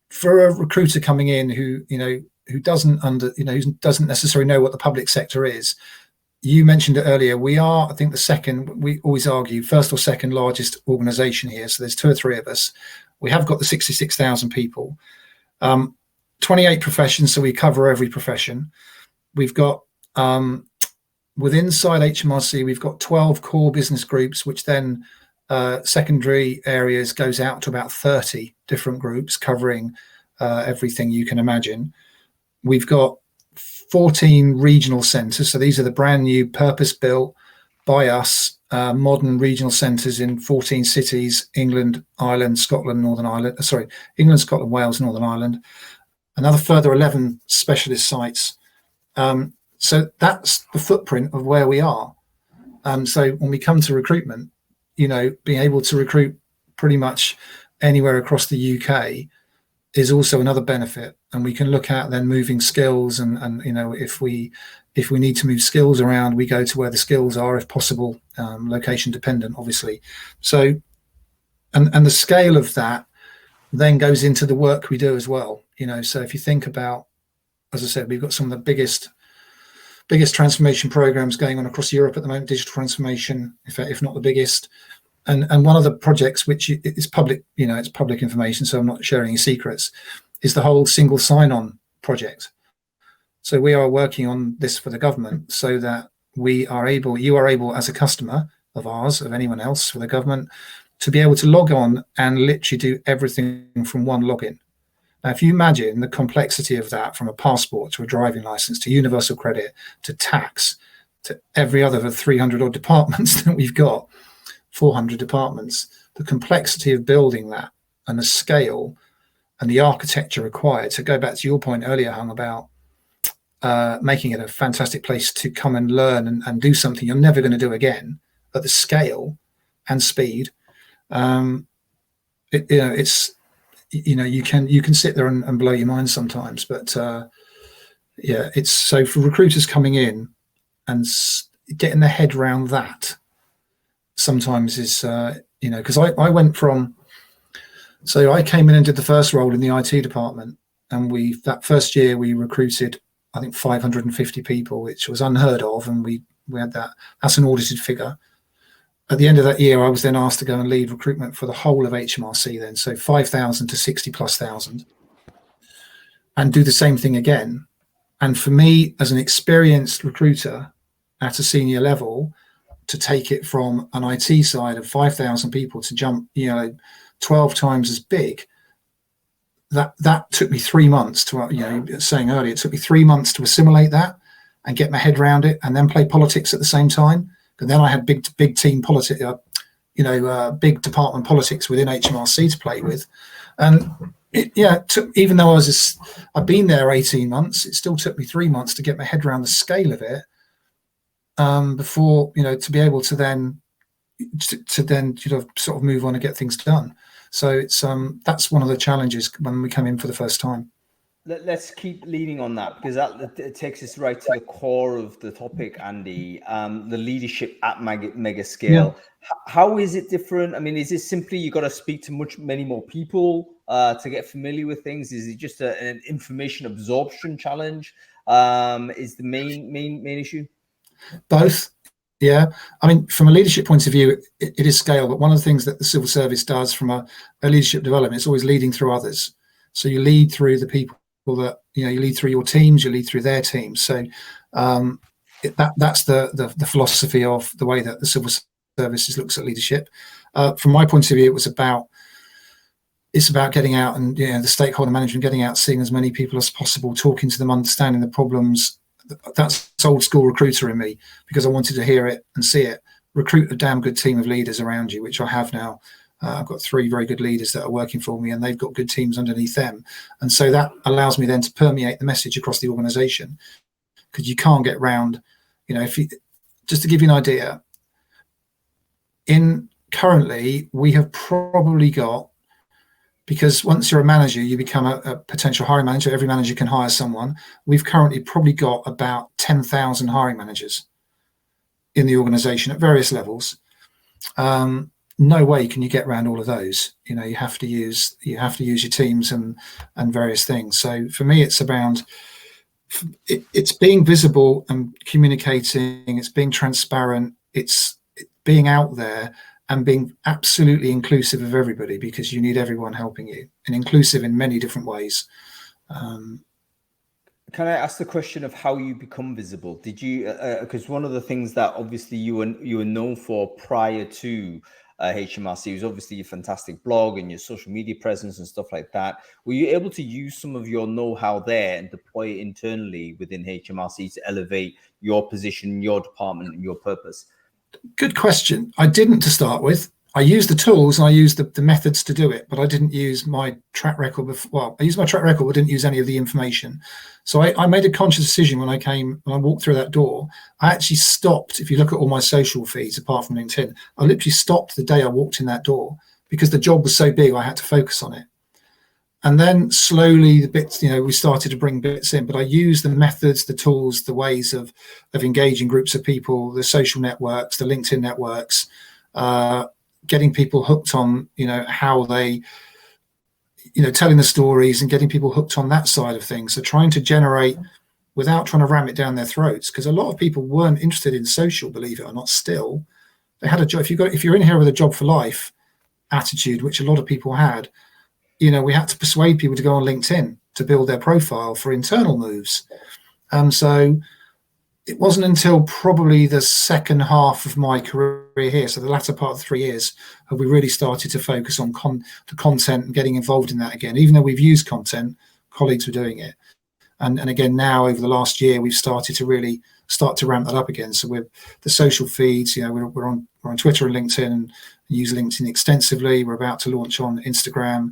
for a recruiter coming in who doesn't necessarily know what the public sector is. You mentioned it earlier. We are, I think, the second, we always argue, first or second largest organization here. So there's 2 or 3 of us. We have got the 66,000 people, 28 professions. So we cover every profession. We've got, within inside HMRC, we've got 12 core business groups, which then secondary areas goes out to about 30 different groups covering everything you can imagine. We've got 14 regional centres. So these are the brand new purpose-built by us modern regional centres in 14 cities: England, Ireland, Scotland, Northern Ireland. England, Scotland, Wales, Northern Ireland. Another further 11 specialist sites. So that's the footprint of where we are. So when we come to recruitment, being able to recruit pretty much anywhere across the UK is also another benefit. And we can look at then moving skills, and if we need to move skills around, we go to where the skills are, if possible, location dependent, obviously. So and the scale of that then goes into the work we do as well. So if you think about, as I said, we've got some of the biggest transformation programs going on across Europe at the moment, digital transformation, if not the biggest. And one of the projects, which is public, it's public information, so I'm not sharing any secrets, is the whole single sign-on project. So we are working on this for the government, so that you are able as a customer of ours, of anyone else for the government, to be able to log on and literally do everything from one login. Now, if you imagine the complexity of that, from a passport to a driving license to universal credit to tax to every other of the 300 odd departments that we've got, 400 departments, the complexity of building that and the scale and the architecture required. To go back to your point earlier, Hung, about making it a fantastic place to come and learn and do something you're never going to do again at the scale and speed. It's you can sit there and blow your mind sometimes, but it's so for recruiters coming in, and getting their head around that sometimes is, because I went from, so I came in and did the first role in the IT department, and that first year we recruited, I think, 550 people, which was unheard of, and we had that's an audited figure. At the end of that year, I was then asked to go and lead recruitment for the whole of HMRC then, so 5,000 to 60,000+, and do the same thing again. And for me, as an experienced recruiter at a senior level, to take it from an IT side of 5,000 people to jump, 12 times as big, that took me 3 months to, saying earlier, it took me 3 months to assimilate that and get my head around it, and then play politics at the same time. And then I had big team politics, big department politics within HMRC to play with. And it took, even though I'd been there 18 months, it still took me 3 months to get my head around the scale of it, before, to be able to then sort of move on and get things done. So it's that's one of the challenges when we come in for the first time. Let's keep leading on that, because that takes us right to the core of the topic, Andy. The leadership at mega scale. Yeah. How is it different? I mean, is it simply you got to speak to many more people to get familiar with things? Is it just an information absorption challenge? Is the main issue? Both. Yeah, I mean, from a leadership point of view, it is scale. But one of the things that the civil service does from a leadership development is always leading through others. So you lead through the people that, you lead through your teams, you lead through their teams. So that's the philosophy of the way that the civil services looks at leadership. From my point of view, it's about getting out and, the stakeholder management, getting out, seeing as many people as possible, talking to them, understanding the problems. That's old school recruiter in me, because I wanted to hear it and see it. Recruit a damn good team of leaders around you, which I have now. I've got 3 very good leaders that are working for me, and they've got good teams underneath them. And so that allows me then to permeate the message across the organization, because you can't get round, just to give you an idea, currently we have probably got, because once you're a manager, you become a potential hiring manager. Every manager can hire someone. We've currently probably got about 10,000 hiring managers in the organization at various levels. No way can you get around all of those. You have to use your teams and various things. So for me, it's around it's being visible and communicating. It's being transparent. It's being out there and being absolutely inclusive of everybody, because you need everyone helping you, and inclusive in many different ways. Can I ask the question of how you become visible? Did you, because one of the things that obviously you were known for prior to HMRC was obviously your fantastic blog and your social media presence and stuff like that. Were you able to use some of your know-how there and deploy it internally within HMRC to elevate your position, your department, and your purpose? Good question. I didn't to start with. I used the tools and I used the methods to do it, but I didn't use my track record. I used my track record, but didn't use any of the information. So I made a conscious decision when I walked through that door. I actually stopped. If you look at all my social feeds, apart from LinkedIn, I literally stopped the day I walked in that door, because the job was so big, I had to focus on it. And then slowly the bits, we started to bring bits in, but I used the methods, the tools, the ways of engaging groups of people, the social networks, the LinkedIn networks, getting people hooked on, how they, telling the stories and getting people hooked on that side of things. So trying to generate without trying to ram it down their throats, because a lot of people weren't interested in social, believe it or not. Still, they had a job. If you're in here with a job for life attitude, which a lot of people had, we had to persuade people to go on LinkedIn to build their profile for internal moves. So it wasn't until probably the second half of my career here, so the latter part of 3 years, have we really started to focus on the content and getting involved in that again. Even though we've used content, colleagues were doing it. And again, now over the last year, we've started to really ramp that up again. So with the social feeds, we're on Twitter and LinkedIn and use LinkedIn extensively. We're about to launch on Instagram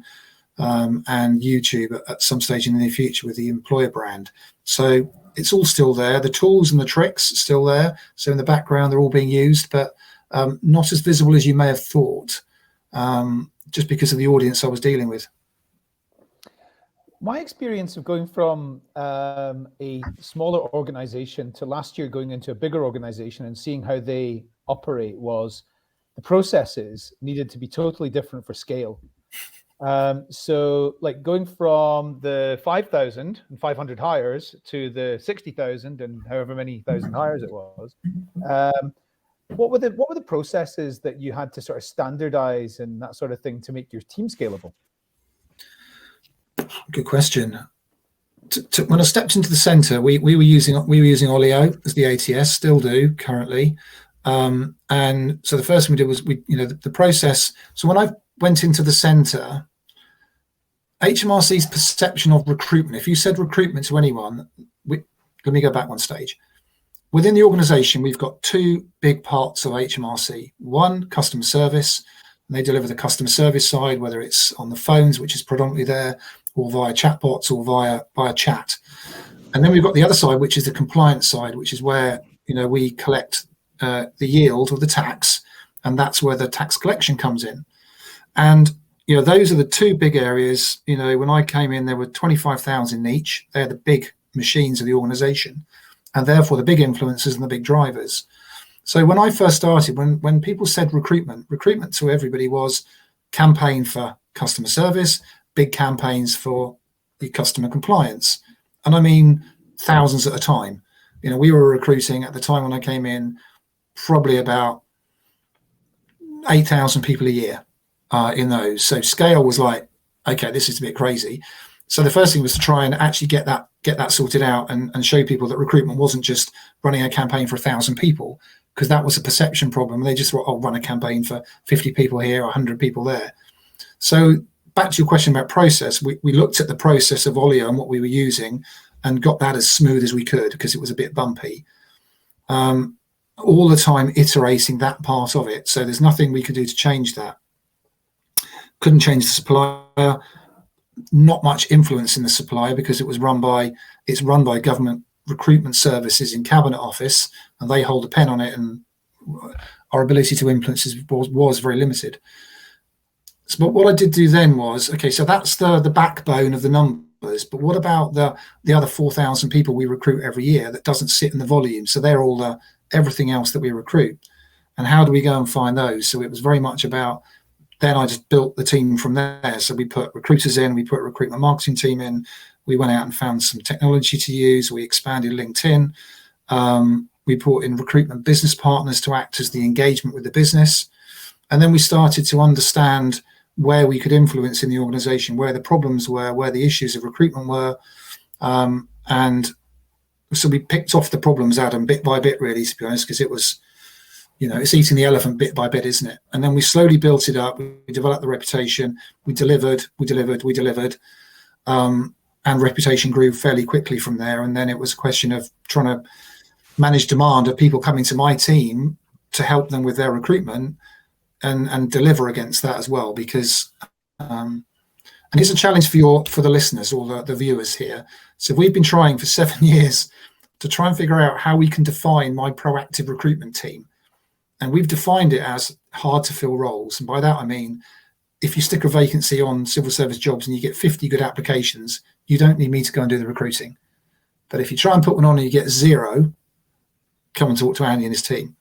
and YouTube at some stage in the near future with the employer brand. So it's all still there. The tools and the tricks are still there. So in the background, they're all being used, but not as visible as you may have thought, just because of the audience I was dealing with. My experience of going from a smaller organization to last year going into a bigger organization and seeing how they operate was the processes needed to be totally different for scale. So like going from the 5,500 hires to the 60,000 and however many thousand hires it was, what were the processes that you had to sort of standardize and that sort of thing to make your team scalable? Good question. When I stepped into the centre, we were using Olio as the ATS, still do currently. And so the first thing we did was the process. So when I went into the centre, HMRC's perception of recruitment, if you said recruitment to anyone, let me go back one stage. Within the organisation, we've got two big parts of HMRC. One, customer service, and they deliver the customer service side, whether it's on the phones, which is predominantly there, or via chatbots or via chat. And then we've got the other side, which is the compliance side, which is where we collect the yield of the tax, and that's where the tax collection comes in. And those are the two big areas. When I came in, there were 25,000 each. They're the big machines of the organisation, and therefore the big influencers and the big drivers. So when I first started, when people said recruitment to everybody was campaign for customer service, big campaigns for the customer compliance. And I mean thousands at a time. We were recruiting at the time when I came in, probably about 8,000 people a year in those. So scale was like, okay, this is a bit crazy. So the first thing was to try and actually get that sorted out and show people that recruitment wasn't just running a campaign for 1,000 people, because that was a perception problem. They just thought, oh, run a campaign for 50 people here, 100 people there. So back to your question about process, we looked at the process of Olio and what we were using and got that as smooth as we could, because it was a bit bumpy. All the time iterating that part of it. So there's nothing we could do to change that. Couldn't change the supplier. Not much influence in the supplier because it's run by government recruitment services in Cabinet Office, and they hold a pen on it, and our ability to influence was very limited. So, but what I did do then was, okay, so that's the backbone of the numbers, but what about the other 4,000 people we recruit every year that doesn't sit in the volume? So they're all everything else that we recruit, and how do we go and find those? So it was very much about, then I just built the team from there. So we put recruiters in, we put a recruitment marketing team in, we went out and found some technology to use, we expanded LinkedIn, we brought in recruitment business partners to act as the engagement with the business, and then we started to understand where we could influence in the organization, where the problems were, where the issues of recruitment were, and so we picked off the problems out and bit by bit, really, to be honest, because it was, it's eating the elephant bit by bit, isn't it? And then we slowly built it up. We developed the reputation. We delivered, and reputation grew fairly quickly from there. And then it was a question of trying to manage demand of people coming to my team to help them with their recruitment and deliver against that as well. Because, and it's a challenge for the listeners or the viewers here. So we've been trying for 7 years to try and figure out how we can define my proactive recruitment team. And we've defined it as hard to fill roles. And by that, I mean, if you stick a vacancy on civil service jobs and you get 50 good applications, you don't need me to go and do the recruiting. But if you try and put one on and you get 0, come and talk to Andy and his team.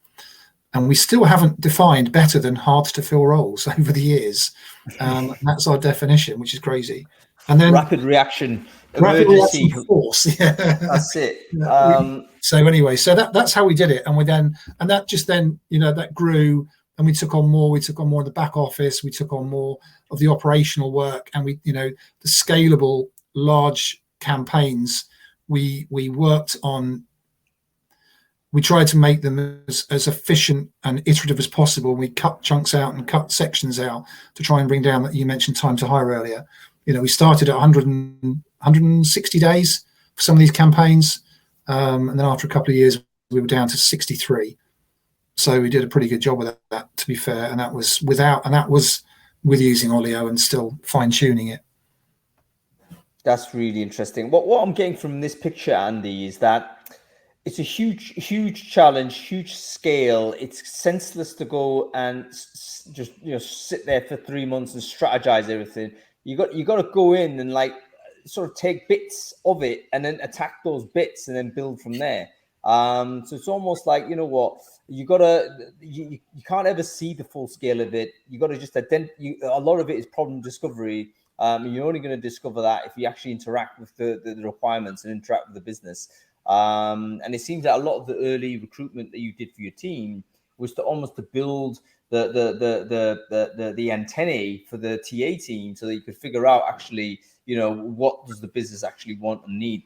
And we still haven't defined better than hard to fill roles over the years. That's our definition, which is crazy. And then rapid reaction, emergency force. Yeah. That's it. So anyway, so that's how we did it, and that just then that grew, and we took on more of the back office, we took on more of the operational work, and we the scalable large campaigns we worked on. We tried to make them as efficient and iterative as possible. We cut chunks out and cut sections out to try and bring down that. You mentioned time to hire earlier. We started at 160 days for some of these campaigns. And then after a couple of years, we were down to 63. So we did a pretty good job with that, to be fair. And that was with using Olio and still fine tuning it. That's really interesting. What I'm getting from this picture, Andy, is that it's a huge challenge, huge scale. It's senseless to go and just sit there for 3 months and strategize everything. You got to go in and sort of take bits of it and then attack those bits and then build from there. So it's almost like, you know what, you can't ever see the full scale of it. You got to just a lot of it is problem discovery. You're only going to discover that if you actually interact with the requirements and interact with the business. And it seems that a lot of the early recruitment that you did for your team was to build the antennae for the TA team, so that you could figure out actually, you know, what does the business actually want and need,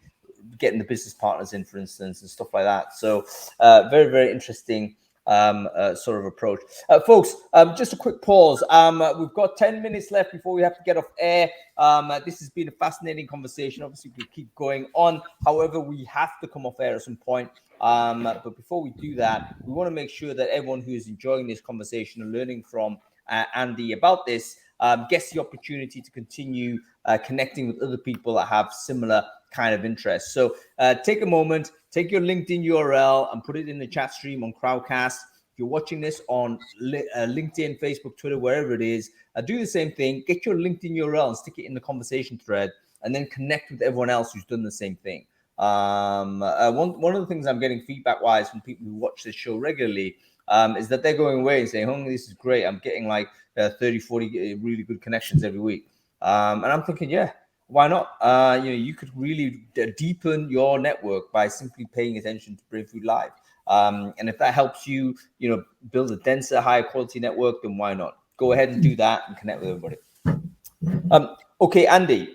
getting the business partners in, for instance, and stuff like that. So very, very interesting sort of approach. Folks, just a quick pause. We've got 10 minutes left before we have to get off air. This has been a fascinating conversation. Obviously, we keep going on. However, we have to come off air at some point. But before we do that, we want to make sure that everyone who is enjoying this conversation and learning from Andy about this gets the opportunity to continue connecting with other people that have similar kind of interests. So take a moment, take your LinkedIn URL and put it in the chat stream on Crowdcast. If you're watching this on LinkedIn, Facebook, Twitter, wherever it is, do the same thing. Get your LinkedIn URL and stick it in the conversation thread, and then connect with everyone else who's done the same thing. One of the things I'm getting feedback-wise from people who watch this show regularly is that they're going away and saying, oh, this is great. I'm getting like 30, 40 really good connections every week. And I'm thinking, yeah, why not? You could really deepen your network by simply paying attention to Brainfood Live. And if that helps you, build a denser, higher quality network, then why not? Go ahead and do that and connect with everybody. Okay, Andy,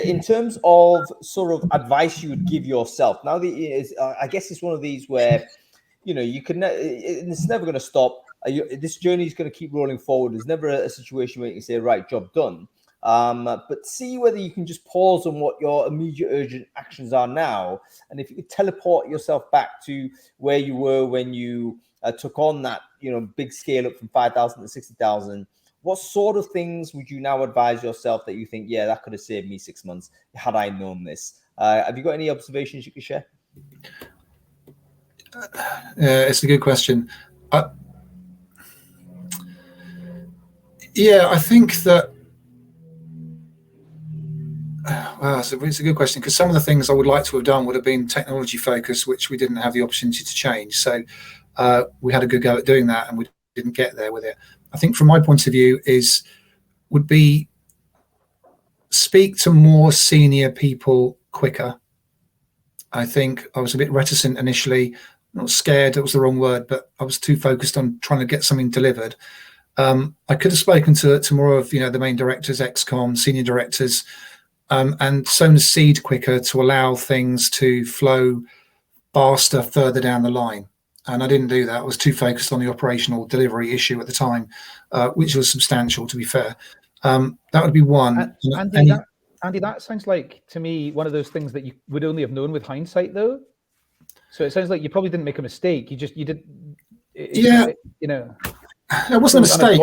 in terms of sort of advice you would give yourself, now I guess it's one of these where, you can, it's never going to stop. This journey is going to keep rolling forward. There's never a situation where you can say, right, job done. But see whether you can just pause on what your immediate urgent actions are now. And if you could teleport yourself back to where you were when you took on that, big scale up from 5,000 to 60,000, what sort of things would you now advise yourself that you think, yeah, that could have saved me 6 months had I known this? Have you got any observations you could share? It's a good question. I think that it's a good question, because some of the things I would like to have done would have been technology focused, which we didn't have the opportunity to change. So we had a good go at doing that, and we didn't get there with it. I think from my point of view would be speak to more senior people quicker. I think I was a bit reticent initially, not scared, that was the wrong word, but I was too focused on trying to get something delivered. I could have spoken to more of, the main directors, ex-com, senior directors, and sown a seed quicker to allow things to flow faster further down the line. And I didn't do that. I was too focused on the operational delivery issue at the time, which was substantial, to be fair. That would be one. Andy, that sounds like, to me, one of those things that you would only have known with hindsight, though. So it sounds like you probably didn't make a mistake. It wasn't a mistake,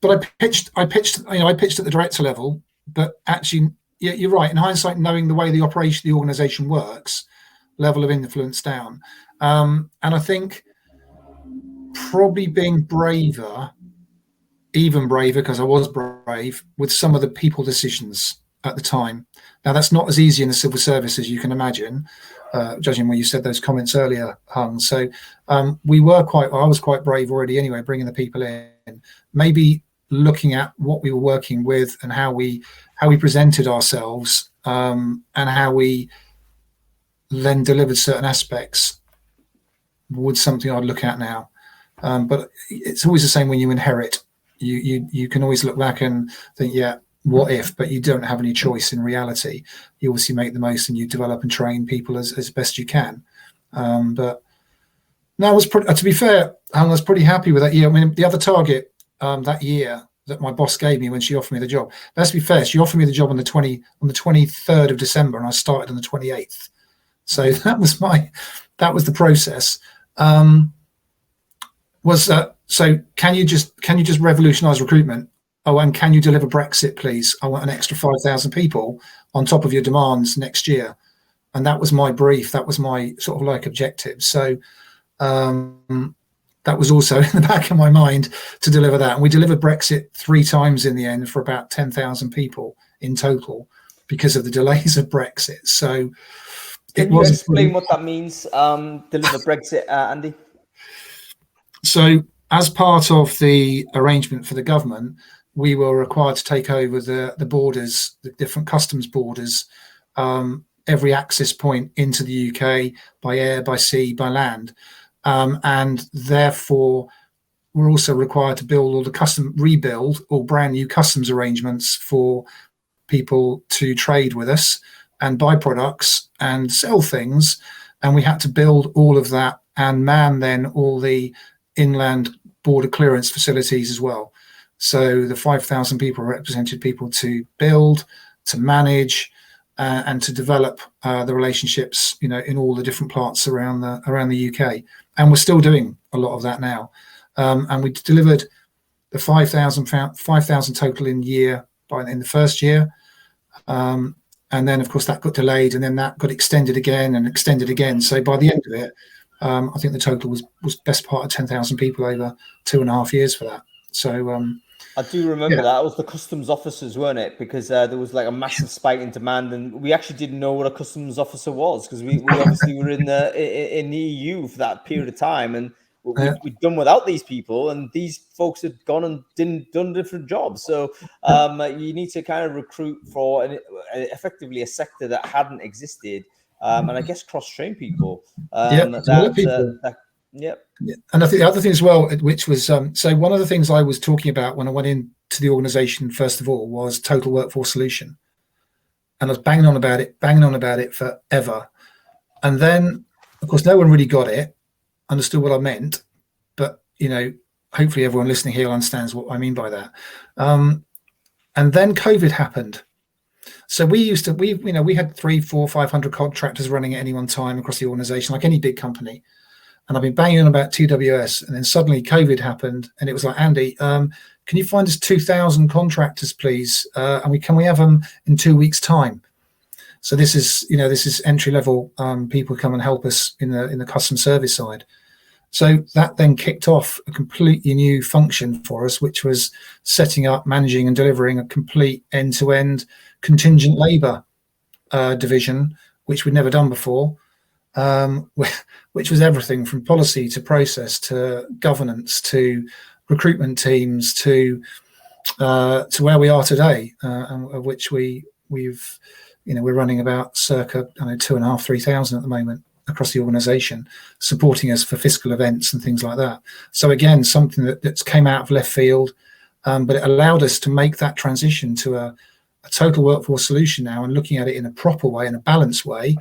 but I pitched at the director level. But actually, yeah, you're right. In hindsight, knowing the way the organization works, level of influence down. And I think probably being braver, even braver, because I was brave with some of the people decisions at the time. Now, that's not as easy in the civil service as you can imagine, judging when you said those comments earlier, Hung. So I was quite brave already anyway, bringing the people in, maybe looking at what we were working with and how we presented ourselves, and how we then delivered certain aspects would something I'd look at now. But it's always the same when you inherit. You can always look back and think, yeah, what if? But you don't have any choice in reality. You obviously make the most and you develop and train people as best you can. But no, to be fair, I was pretty happy with that year. I mean, the other target that year that my boss gave me when she offered me the job, let's be fair, she offered me the job on the 23rd of December, and I started on the 28th. So that was the process. So can you just revolutionize recruitment? Oh, and can you deliver Brexit, please? I want an extra 5,000 people on top of your demands next year. And that was my brief. That was my sort of like objective. So that was also in the back of my mind to deliver that. And we delivered Brexit 3 times in the end for about 10,000 people in total. because of the delays of Brexit. So can you explain what that means, deliver Brexit, Andy? So as part of the arrangement for the government, we were required to take over the borders, the different customs borders, every access point into the UK by air, by sea, by land. And therefore, we're also required to build all the rebuild all brand new customs arrangements for people to trade with us and buy products and sell things. And we had to build all of that and man then all the inland border clearance facilities as well. So the 5,000 people represented people to build, to manage, and to develop the relationships, you know, in all the different parts around the UK. And we're still doing a lot of that now. And we delivered the 5,000 total in the first year. And then, of course, that got delayed, and then that got extended again and extended again. So by the end of it, I think the total was best part of 10,000 people over 2.5 years for that. So I do remember that. It was the customs officers, weren't it? Because there was like a massive spike in demand, and we actually didn't know what a customs officer was, because we obviously were in the EU for that period of time, and we'd done without these people, and these folks had gone and done different jobs. So you need to kind of recruit for effectively a sector that hadn't existed, and I guess cross-train people. Yep. And I think the other thing as well, which was so one of the things I was talking about when I went into the organisation first of all was total workforce solution, and I was banging on about it forever, and then of course no one really got it, understood what I meant, but you know, hopefully everyone listening here understands what I mean by that. And then COVID happened. So we had 300, 400, 500 contractors running at any one time across the organisation, like any big company. And I've been banging on about TWS, and then suddenly COVID happened, and it was like, Andy, can you find us 2,000 contractors, please? And can we have them in 2 weeks' time? So this is entry level people come and help us in the customer service side. So that then kicked off a completely new function for us, which was setting up, managing, and delivering a complete end-to-end contingent labour division, which we'd never done before. Which was everything from policy to process to governance to recruitment teams to where we are today, of which we're running about circa 2,500, 3,000 at the moment across the organisation, supporting us for fiscal events and things like that. So again, something that's came out of left field, but it allowed us to make that transition to a total workforce solution now, and looking at it in a proper way, in a balanced way.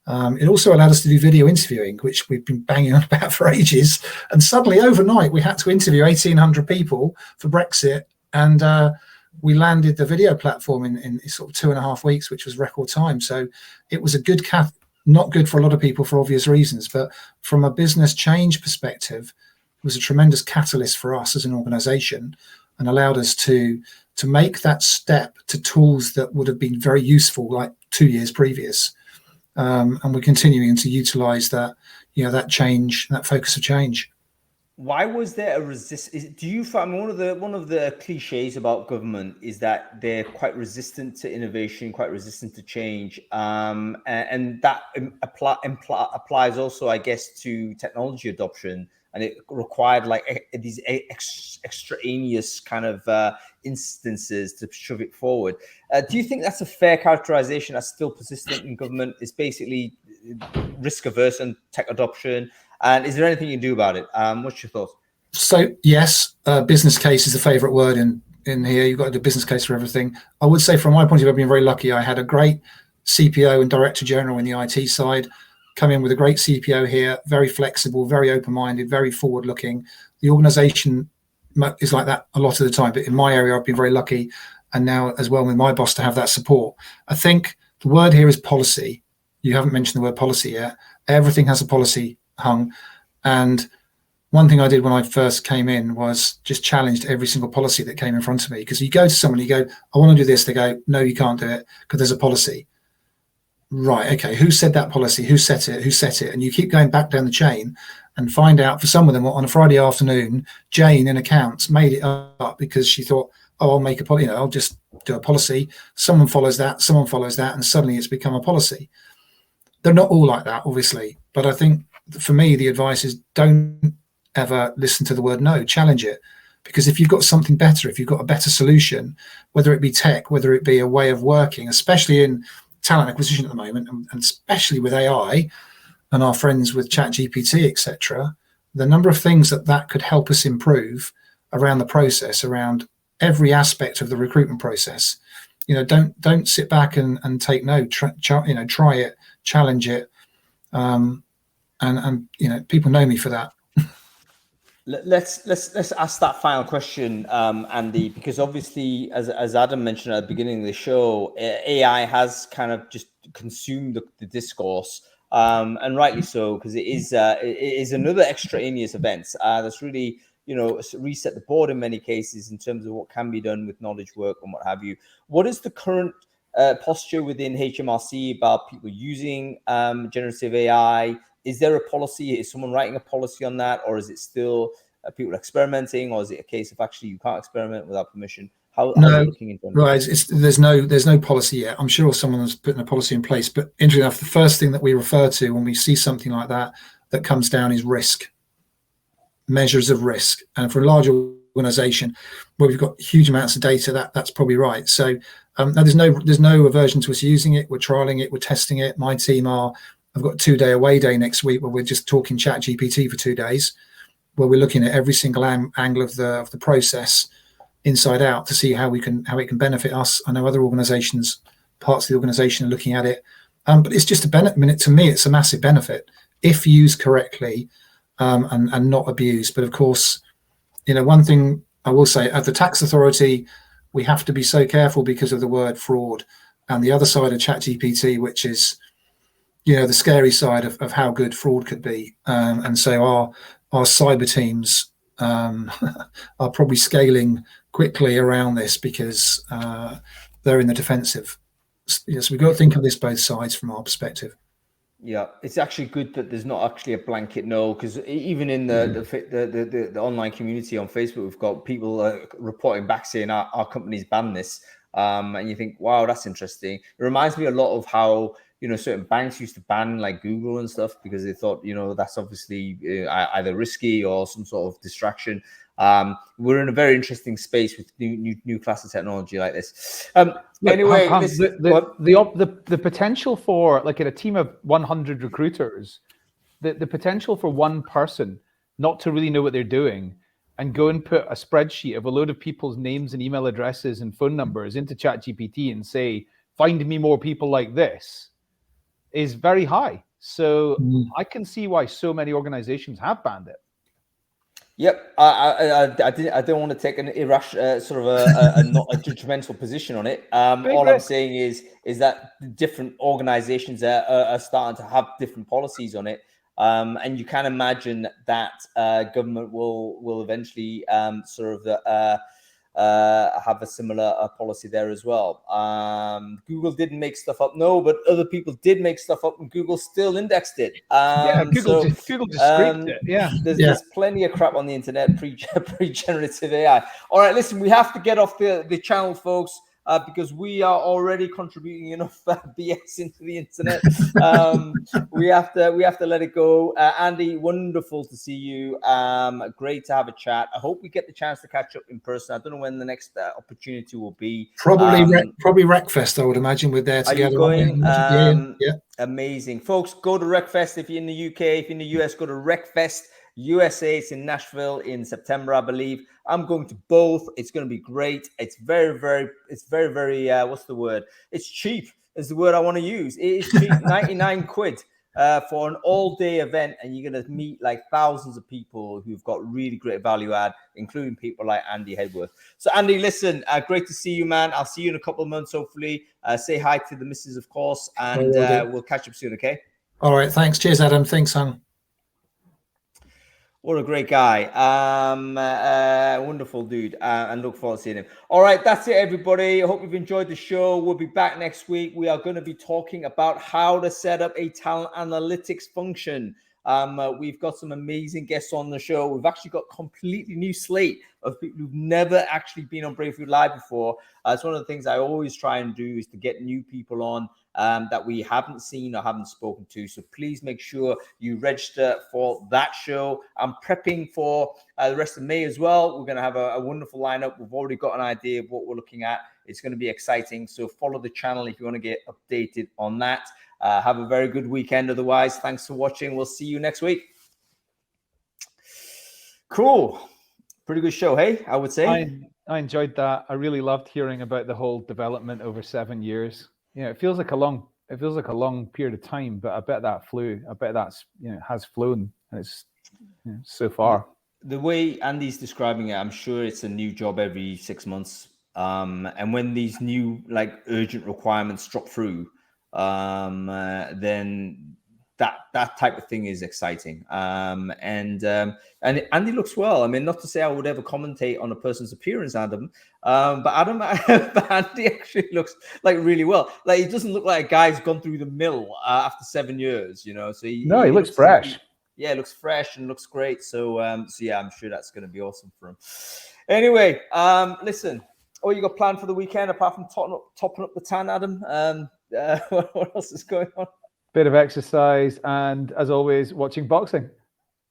It also allowed us to do video interviewing, which we've been banging on about for ages. And suddenly, overnight, we had to interview 1,800 people for Brexit. And we landed the video platform in sort of 2.5 weeks, which was record time. So it was a good not good for a lot of people for obvious reasons. But from a business change perspective, it was a tremendous catalyst for us as an organisation, and allowed us to make that step to tools that would have been very useful like 2 years previous. And we're continuing to utilise that, that change, that focus of change. Why was there a resistance? Do you find one of the cliches about government is that they're quite resistant to innovation, quite resistant to change, and that applies also, I guess, to technology adoption, and it required like these extraneous kind of instances to shove it forward. Do you think that's a fair characterization? That's still persistent in government? Is basically risk averse and tech adoption. And is there anything you can do about it? What's your thoughts? So yes, business case is the favourite word in here. You've got to do a business case for everything. I would say from my point of view, I've been very lucky. I had a great CPO and Director General in the IT side, come in with a great CPO here, very flexible, very open-minded, very forward-looking. The organisation is like that a lot of the time, but in my area, I've been very lucky, and now as well with my boss to have that support. I think the word here is policy. You haven't mentioned the word policy yet. Everything has a policy hung, and one thing I did when I first came in was just challenged every single policy that came in front of me, because you go to someone, you go, I want to do this, they go, no, you can't do it because there's a policy. Right, okay, who said that policy? Who set it? And you keep going back down the chain and find out, for some of them, on a Friday afternoon, Jane in accounts made it up because she thought, oh, I'll make a policy, I'll just do a policy. Someone follows that, and suddenly it's become a policy. They're not all like that, obviously, but I think for me, the advice is don't ever listen to the word no, challenge it. Because if you've got something better, if you've got a better solution, whether it be tech, whether it be a way of working, especially in talent acquisition at the moment, and especially with AI and our friends with ChatGPT, etc., the number of things that could help us improve around the process, around every aspect of the recruitment process. Don't sit back and take no. Try it, challenge it, and people know me for that. Let's ask that final question, Andy, because obviously, as Adam mentioned at the beginning of the show, AI has kind of just consumed the discourse, and rightly so, because it is another extraneous event that's really reset the board in many cases in terms of what can be done with knowledge work and what have you. What is the current posture within HMRC about people using generative AI? Is there a policy? Is someone writing a policy on that, or is it still people experimenting, or is it a case of actually you can't experiment without permission? How are you looking into it? Right, there's no policy yet. I'm sure someone has put a policy in place, but interesting enough, the first thing that we refer to when we see something like that comes down is risk, measures of risk, and for a large organisation where we've got huge amounts of data, that's probably right. So there's no aversion to us using it. We're trialing it. We're testing it. My team I've got a 2-day away day next week where we're just talking ChatGPT for 2 days, where we're looking at every single angle of the process inside out to see how it can benefit us. I know other organisations, parts of the organisation are looking at it, but it's just a benefit. To me, it's a massive benefit if used correctly and not abused. But of course, one thing I will say, at the tax authority, we have to be so careful because of the word fraud and the other side of ChatGPT, which is the scary side of how good fraud could be. And so our cyber teams are probably scaling quickly around this because they're in the defensive. Yes, we've got to think of this both sides from our perspective. Yeah, it's actually good that there's not actually a blanket no, because even in the online community on Facebook, we've got people reporting back saying our company's banned this, and you think, wow, that's interesting. It reminds me a lot of how certain banks used to ban like Google and stuff because they thought that's obviously either risky or some sort of distraction. We're in a very interesting space with new class of technology like this. Anyway, the potential for, like, in a team of 100 recruiters, the potential for one person not to really know what they're doing and go and put a spreadsheet of a load of people's names and email addresses and phone numbers into ChatGPT and say, find me more people like this, is very high. So I can see why so many organizations have banned it. Yep, I don't want to take an irrational sort of a not a judgmental position on it. All I'm saying is that different organizations are starting to have different policies on it, and you can imagine that government will eventually have a similar policy there as well. Google didn't make stuff up, no, but other people did make stuff up, and Google still indexed it. Google just scraped it. Yeah, there's plenty of crap on the internet pre-generative AI. All right, listen, we have to get off the channel, folks, because we are already contributing enough BS into the internet. We have to let it go. Andy, wonderful to see you. Great to have a chat. I hope we get the chance to catch up in person. I don't know when the next opportunity will be. Probably RecFest, I would imagine. We're there together. Are you going? Yeah. Amazing. Folks, go to RecFest if you're in the UK. If you're in the US, go to RecFest USA. It's in Nashville in September, I believe. I'm going to both. It's going to be great. It's very, very, what's the word? It's cheap is the word I want to use. It is cheap, 99 quid for an all-day event, and you're going to meet like thousands of people who've got really great value add, including people like Andy Headworth. So Andy, listen, great to see you, man. I'll see you in a couple of months, hopefully. Say hi to the missus, of course, and we'll catch up soon, okay? All right, thanks. Cheers, Adam. Thanks, son. What a great guy. Wonderful dude. And look forward to seeing him. All right, that's it, everybody. I hope you've enjoyed the show. We'll be back next week. We are going to be talking about how to set up a talent analytics function. We've got some amazing guests on the show. We've actually got a completely new slate of people who've never actually been on Brainfood Live before. It's one of the things I always try and do is to get new people on that we haven't seen or haven't spoken to. So please make sure you register for that show. I'm prepping for the rest of May as well. We're going to have a wonderful lineup. We've already got an idea of what we're looking at. It's going to be exciting. So follow the channel if you want to get updated on that. Have a very good weekend. Otherwise, thanks for watching. We'll see you next week. Cool. Pretty good show, hey, I would say. I enjoyed that. I really loved hearing about the whole development over 7 years. It feels like a long period of time, but I bet that flew. I bet that's has flown, and it's so far. The way Andy's describing it, I'm sure it's a new job every 6 months. And when these new urgent requirements drop through, then that type of thing is exciting. And Andy looks well. I mean, not to say I would ever commentate on a person's appearance, Adam, but Andy actually looks really well. He doesn't look like a guy who's gone through the mill after 7 years, So he looks fresh. He looks fresh and looks great. So yeah, I'm sure that's going to be awesome for him. Anyway, listen, what you got planned for the weekend apart from topping up the tan, Adam? What else is going on? Bit of exercise and, as always, watching boxing.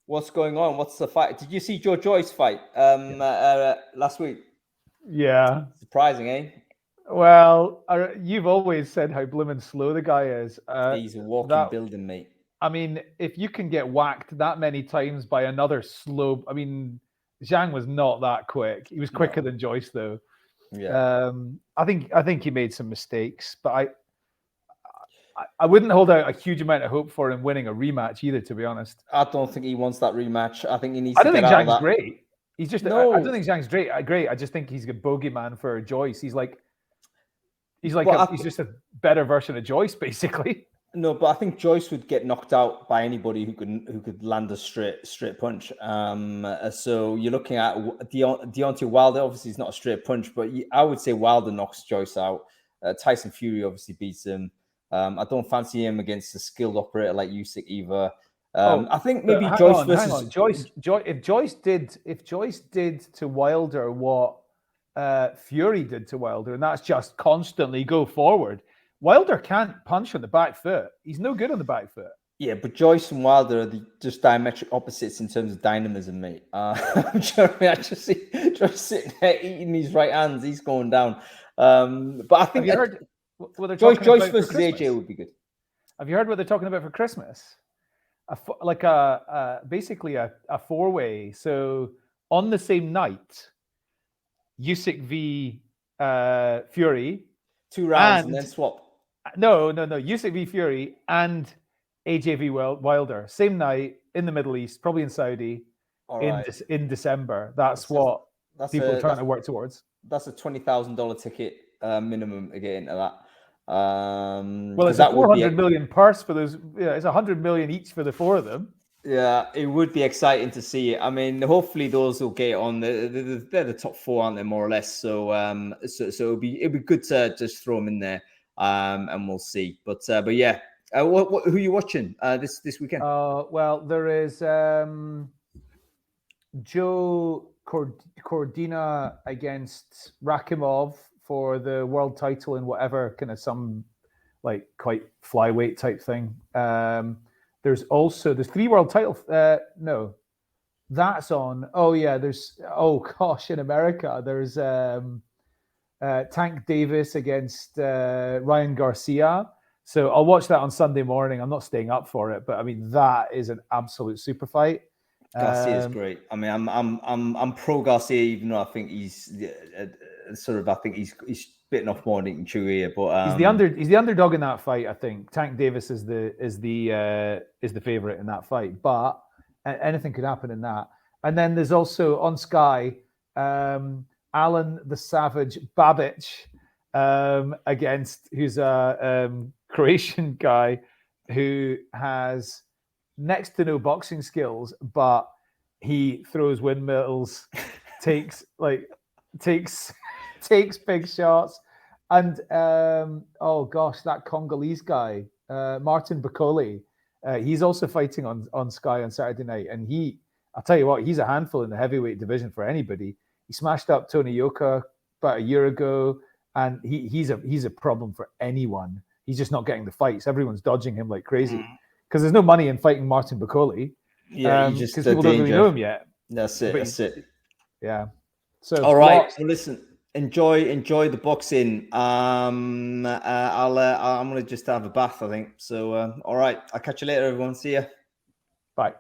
What's going on? What's the fight? Did you see Joe Joyce fight last week? Yeah. Surprising, eh? Well, you've always said how blooming slow the guy is. He's a walking building, mate. I mean, if you can get whacked that many times by another slow... I mean, Zhang was not that quick. He was quicker than Joyce, though. Yeah. I think he made some mistakes, but I wouldn't hold out a huge amount of hope for him winning a rematch either, to be honest. I don't think he wants that rematch. I think he needs. I don't think Zhang's great. He's just. No. I don't think Zhang's great. I just think he's a bogeyman for Joyce. He's just a better version of Joyce, basically. No, but I think Joyce would get knocked out by anybody who could land a straight punch. So you're looking at Deontay Wilder. Obviously, he's not a straight punch, but I would say Wilder knocks Joyce out. Tyson Fury obviously beats him. I don't fancy him against a skilled operator like Usyk either. I think maybe Joyce versus Joyce. If Joyce did to Wilder what Fury did to Wilder, and that's just constantly go forward. Wilder can't punch on the back foot. He's no good on the back foot. Yeah, but Joyce and Wilder are just diametric opposites in terms of dynamism, mate. I just see Joyce sitting there eating his right hands. He's going down. But I think Joyce versus AJ would be good. Have you heard what they're talking about for Christmas? Basically a four-way. So on the same night, Usyk v Fury. 2 rounds and then swap. No. Usyk v Fury and AJ v Wilder. Same night in the Middle East, probably in Saudi, in December. That's what people are trying to work towards. That's a $20,000 ticket minimum to get into that. Well, it's a 400 million purse for those. Yeah, it's 100 million each for the four of them. Yeah, it would be exciting to see it. I mean, hopefully those will get on. They're the top four, aren't they, more or less? So it'd be good to just throw them in there, and we'll see. But yeah, who are you watching this weekend? Well, there is Joe Cordina against Rakimov for the world title in whatever kind of some quite flyweight type thing. There's 3 world titles. No, that's on. Oh yeah, in America there's Tank Davis against Ryan Garcia. So I'll watch that on Sunday morning. I'm not staying up for it, but I mean that is an absolute super fight. Garcia is great. I mean, I'm pro Garcia, even though I think he's he's bitten off more than he can chew here. But he's the underdog in that fight. I think Tank Davis is the favorite in that fight. But anything could happen in that. And then there's also on Sky, Alan the Savage Babic against who's a Croatian guy who has next to no boxing skills, but he throws windmills, takes big shots, and that Congolese guy, Martin Bacoli, He's also fighting on Sky on Saturday night, and I'll tell you what, he's a handful in the heavyweight division for anybody. He smashed up Tony Yoka about a year ago, and he's a problem for anyone. He's just not getting the fights. Everyone's dodging him like crazy because there's no money in fighting Martin Bacoli. Yeah, because people don't really know him yet. That's it. Yeah. So all right. Well, listen. Enjoy the boxing. I'm gonna just have a bath, I think. So all right. I'll catch you later, everyone. See ya. Bye.